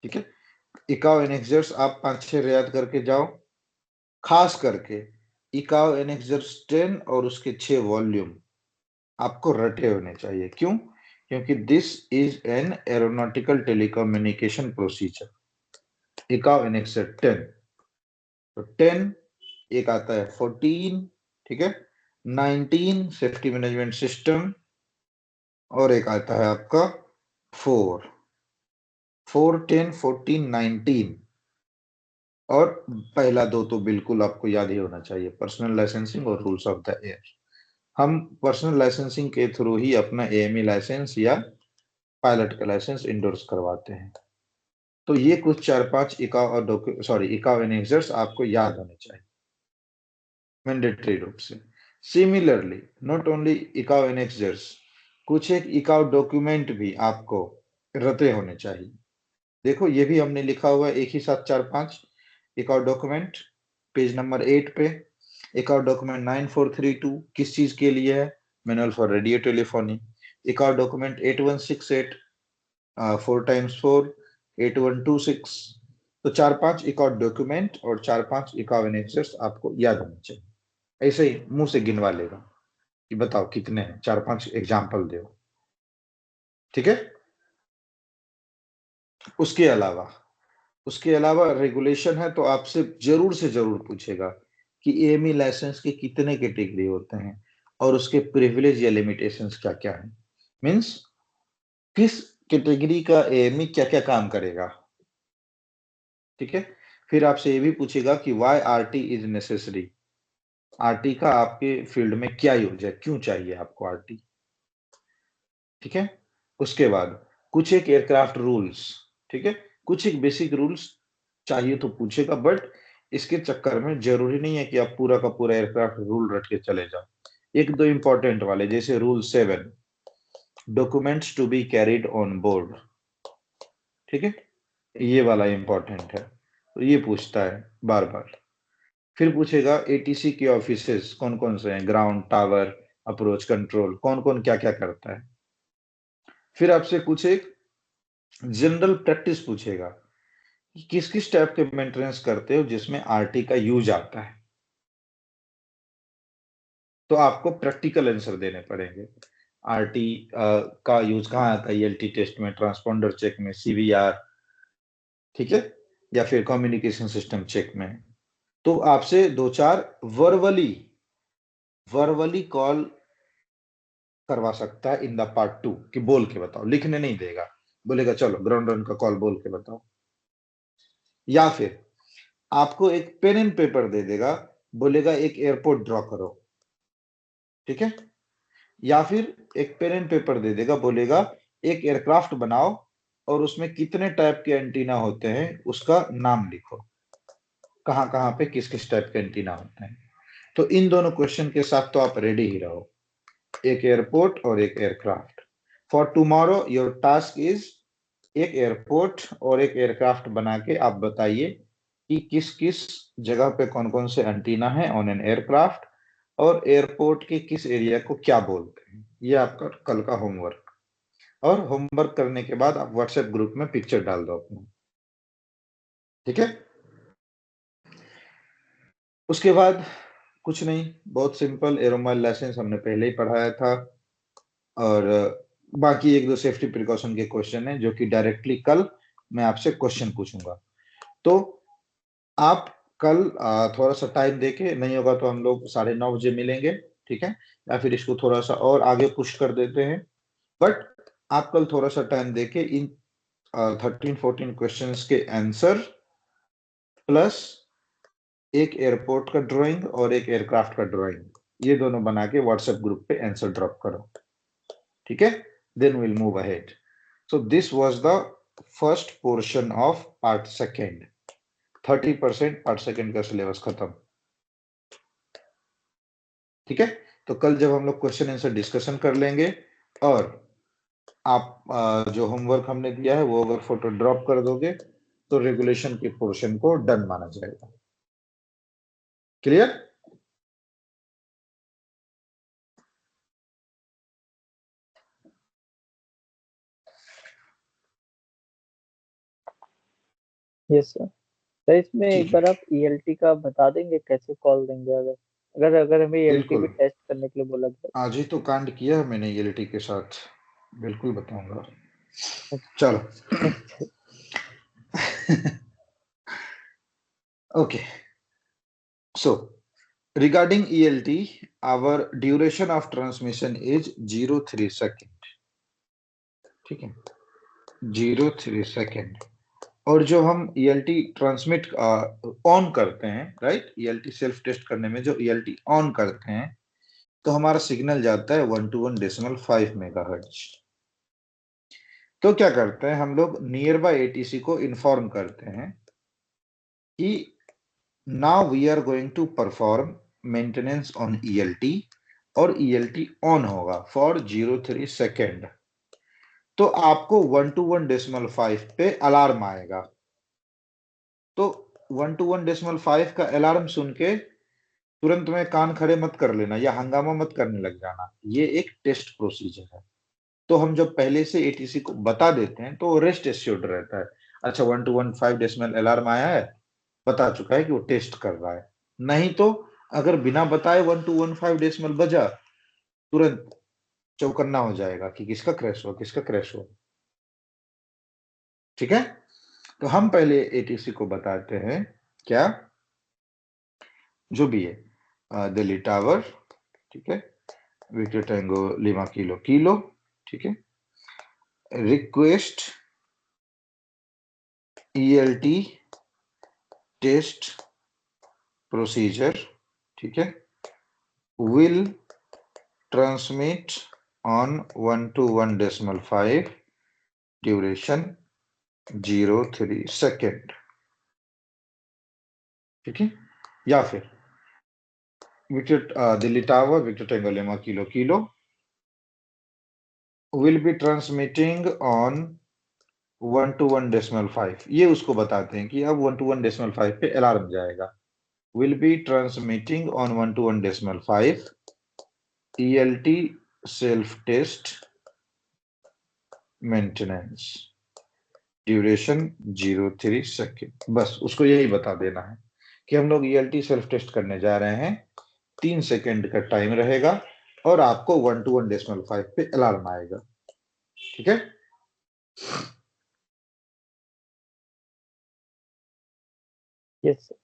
ठीक है, इकाउ एनेक्सर्स आप 5-6 याद करके जाओ, खास करके इकाउ एनेक्सर्स 10 और उसके 6 वॉल्यूम आपको रटे होने चाहिए। क्यों? क्योंकि this is an aeronautical telecommunication procedure. ICAO annexure 10, तो 10 एक आता है 14, ठीक है, 19 सेफ्टी मैनेजमेंट सिस्टम, और एक आता है आपका 4, 10 14 19, और पहला दो तो बिल्कुल आपको याद ही होना चाहिए, पर्सनल लाइसेंसिंग और रूल्स ऑफ द एयर। हम पर्सनल लाइसेंसिंग के थ्रू ही अपना एएमई लाइसेंस या पायलट का लाइसेंस इंडोर्स करवाते हैं। तो ये कुछ 4-5 इकाव एनेक्सर्स आपको याद होने चाहिए मैंडेटरी रूप से। सिमिलरली नॉट ओनली इकाव एनेक्सर्स, कुछ एक इकाव डॉक्यूमेंट भी आपको रटे होने चाहिए। देखो ये भी हमने लिखा हुआ है एक ही साथ 4-5 इकाव डॉक्यूमेंट, पेज नंबर 8 पे। इकाव डॉक्यूमेंट 9432 किस चीज के लिए है? Manual for radio telephony. ICAO document 8168 4x4 8126। तो 4-5 इकाव डॉक्यूमेंट और 4-5 इकाव एनेक्सर्स आपको याद होने चाहिए। ऐसे ही मुंह से गिनवा लेगा कि बताओ कितने हैं, 4-5 एग्जाम्पल दो। ठीक है, उसके अलावा रेगुलेशन है तो आपसे जरूर से जरूर पूछेगा कि एएमई लाइसेंस के कितने कैटेगरी होते हैं और उसके प्रिविलेज या लिमिटेशंस क्या क्या है। मींस किस कैटेगरी का एएमई क्या क्या काम करेगा। ठीक है, फिर आपसे ये भी पूछेगा कि why RT is necessary, RT का आपके फील्ड में क्या यूज है, क्यों चाहिए आपको आरटी। ठीक है, उसके बाद कुछ एक एयरक्राफ्ट रूल्स, ठीक है, कुछ एक बेसिक रूल्स चाहिए तो पूछेगा, बट इसके चक्कर में जरूरी नहीं है कि आप पूरा का पूरा एयरक्राफ्ट रूल रट के चले जाओ। एक दो इंपॉर्टेंट वाले, जैसे rule 7, documents to be carried on board. ठीक है, ये वाला इंपॉर्टेंट है, तो ये पूछता है बार बार। फिर पूछेगा एटीसी के ऑफिसेस कौन कौन से हैं, ग्राउंड, टावर, अप्रोच कंट्रोल, कौन कौन क्या क्या करता है। फिर आपसे कुछ एक जनरल प्रैक्टिस पूछेगा कि किस किस टाइप के मेंटेनेंस करते हो जिसमें आरटी का यूज आता है, तो आपको प्रैक्टिकल आंसर देने पड़ेंगे। आरटी का यूज कहाँ आता है? एलटी टेस्ट में, ट्रांसपोंडर चेक में, सीवीआर, ठीक है, या फिर कम्युनिकेशन सिस्टम चेक में। तो आपसे 2-4 वर्बली कॉल करवा सकता है इन द पार्ट 2 कि बोल के बताओ, लिखने नहीं देगा, बोलेगा चलो ग्राउंड रन का कॉल बोल के बताओ। या फिर आपको एक पेन एंड पेपर दे देगा, बोलेगा एक एयरपोर्ट ड्रॉ करो। ठीक है, या फिर एक पेन एंड पेपर दे देगा, बोलेगा एक एयरक्राफ्ट बनाओ और उसमें कितने टाइप के एंटीना होते हैं उसका नाम लिखो, कहां कहां पे किस किस टाइप के एंटीना होते हैं। तो इन दोनों क्वेश्चन के साथ तो आप रेडी ही रहो, एक एयरपोर्ट और एक aircraft. For tomorrow your task is एक एयरपोर्ट और एक एयरक्राफ्ट बना के आप बताइए कि किस किस जगह पे कौन कौन से एंटीना है ऑन एन एयरक्राफ्ट, और एयरपोर्ट के किस एरिया को क्या बोलते हैं। ये आपका कल का होमवर्क, और होमवर्क करने के बाद आप व्हाट्सएप ग्रुप में पिक्चर डाल दो अपना, ठीक है। उसके बाद कुछ नहीं, बहुत सिंपल, एरोमाइल लाइसेंस हमने पहले ही पढ़ाया था, और बाकी एक दो सेफ्टी प्रिकॉशन के क्वेश्चन है जो कि डायरेक्टली कल मैं आपसे क्वेश्चन पूछूंगा। तो आप कल थोड़ा सा टाइम देके, नहीं होगा तो हम लोग 9:30 बजे मिलेंगे, ठीक है, या फिर इसको थोड़ा सा और आगे पुश कर देते हैं। बट आप कल थोड़ा सा टाइम देके इन 13-14 क्वेश्चंस के आंसर प्लस एक एयरपोर्ट का ड्राइंग और एक एयरक्राफ्ट का ड्राइंग, ये दोनों बना के व्हाट्सएप ग्रुप पे आंसर ड्रॉप करो, ठीक है। Then will move ahead. So this was the first portion of part second. 30% part second का सिलेबस खत्म, ठीक है। तो कल जब हम लोग क्वेश्चन आंसर डिस्कशन कर लेंगे, और आप जो होमवर्क हमने दिया है वो अगर फोटो ड्रॉप कर दोगे तो रेगुलेशन के पोर्शन को डन माना जाएगा। क्लियर? Yes sir. तो इसमें एक ठीक है, बार आप ईएलटी का बता देंगे कैसे कॉल देंगे, अगर अगर अगर हमें ईएलटी बिल्कुल। भी टेस्ट करने के लिए बोला गया। आज ही तो कांड किया है मैंने एलटी के साथ, बिल्कुल बताऊंगा। अच्छा। चलो। अच्छा। Okay, so regarding ELT, our duration of transmission is 03 second, ठीक है, 03 सेकेंड। और जो हम ELT ट्रांसमिट ऑन करते हैं, राइट, ELT सेल्फ टेस्ट करने में जो ELT ऑन करते हैं, तो हमारा सिग्नल जाता है 121.5 मेगाहर्ट्ज। तो क्या करते हैं हम लोग, नियर बाय एटीसी को इन्फॉर्म करते हैं कि now we are going to perform maintenance on ELT, और ELT ऑन होगा फॉर 03 सेकेंड। तो आपको 121.5 पे अलार्म आएगा। तो 121.5 का अलार्म सुन के तुरंत में कान खड़े मत कर लेना या हंगामा मत करने लग जाना, ये एक टेस्ट प्रोसीजर है। तो हम जब पहले से एटीसी को बता देते हैं तो रेस्ट एश्योर्ड रहता है। अच्छा, 1215 डेसिमल अलार्म आया है, बता चुका है कि वो टेस्ट कर रहा है। नहीं तो अगर बिना बताए 1215 डेसिमल बजा, तुरंत चौकन्ना हो जाएगा कि किसका क्रैश हुआ, किसका क्रैश हुआ, ठीक है। तो हम पहले एटीसी को बताते हैं क्या, जो भी है, दिल्ली टावर, ठीक है, victor tango lima kilo kilo, ठीक है, रिक्वेस्ट ELT टेस्ट प्रोसीजर, ठीक है, will transmit on 121.5 duration 03 second, ठीक है। या फिर victor Delhi tower victor tango lima kilo kilo will be transmitting on 121.5, ये उसको बताते हैं कि अब 121.5 पे अलार्म जाएगा। will be transmitting on 121.5 ELT self test maintenance duration 03 second. बस उसको यही बता देना है कि हम लोग ELT सेल्फ टेस्ट करने जा रहे हैं, 3 सेकेंड का टाइम रहेगा और आपको 121.5 पे अलार्म आएगा, ठीक है। Yes sir.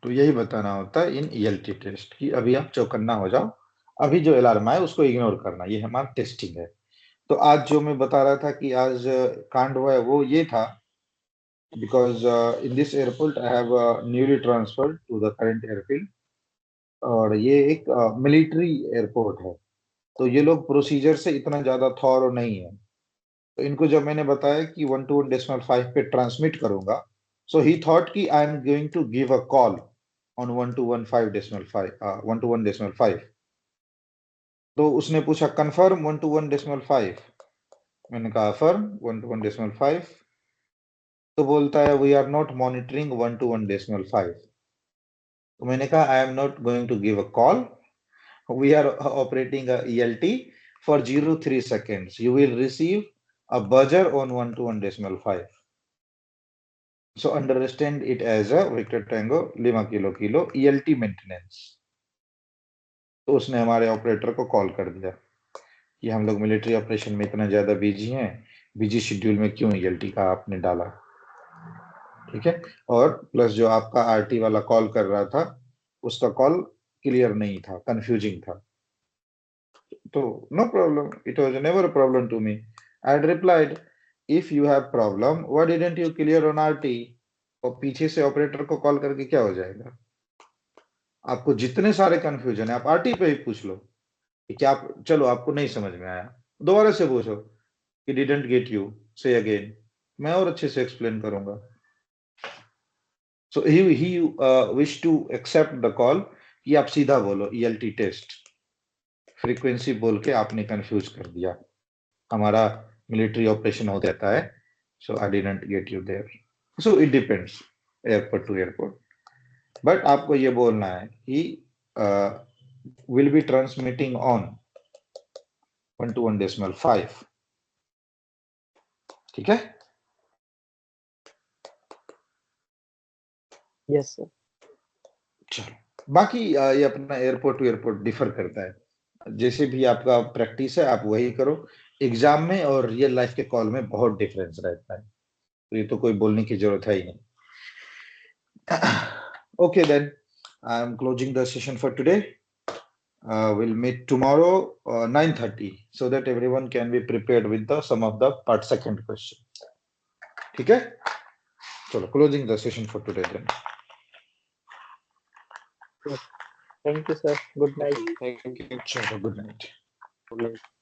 तो यही बताना होता है इन ELT टेस्ट की, अभी आप चौकन्ना हो जाओ, अभी जो अलार्म आए उसको इग्नोर करना, ये हमारा टेस्टिंग है। तो आज जो मैं बता रहा था कि आज कांड हुआ है वो ये था, because in this airport I have newly transferred to the current airfield, और ये एक मिलिट्री एयरपोर्ट है, तो ये लोग प्रोसीजर से इतना ज्यादा थॉरो नहीं है। तो इनको जब मैंने बताया कि 121.5 पे ट्रांसमिट करूंगा, सो ही थॉट कि I am going to give a call on 121.5 तो उसने पूछा कंफर्म 121.5, मैंने कहा फर्म 121.5, तो बोलता है वी आर नॉट मॉनिटरिंग 121.5। तो मैंने कहा I am not going to give a call, we are operating a ELT for 0.3 seconds. You will receive a buzzer on 1 to 1.5. So understand it as a Victor Tango Lima Kilo Kilo ELT maintenance. तो उसने हमारे operator को call कर दिया कि हम लोग military operation में इतना ज्यादा बिजी हैं, बिजी शेड्यूल में क्यों ELT का आपने डाला, ठीक है। और प्लस जो आपका RT वाला कॉल कर रहा था उसका कॉल क्लियर नहीं था, कंफ्यूजिंग था। तो no problem, it was never a problem to me. I had replied, if you have problem, why didn't you clear on RT? और पीछे से ऑपरेटर को कॉल करके क्या हो जाएगा, आपको जितने सारे कंफ्यूजन है आप RT पे ही पूछ लो कि क्या चलो आपको नहीं समझ में आया, दोबारा से पूछो कि didn't get you, say again, मैं और अच्छे से एक्सप्लेन करूंगा। So he wish to accept the call कि आप सीधा बोलो ELT टेस्ट, फ्रीक्वेंसी बोल के आपने कंफ्यूज कर दिया, हमारा मिलिट्री ऑपरेशन हो जाता है। So I didn't get you there. So it depends airport to airport, but आपको ये बोलना है कि will be transmitting on 1 to 1.5, ठीक है। Yes, sir. चलो बाकी ये अपना एयरपोर्ट टू एयरपोर्ट डिफर करता है, जैसे भी आपका प्रैक्टिस है आप वही करो। एग्जाम में और रियल लाइफ के कॉल में बहुत डिफरेंस रहता है, तो ये तो कोई बोलने की जरूरत है ही नहीं। Okay, then I'm closing the session for today. We'll meet tomorrow 9:30 so that everyone can be prepared with the some of the part second question. ठीक है, चलो closing the session for today then. Thank you, sir. Good night. Thank you. चलो good night. Good night.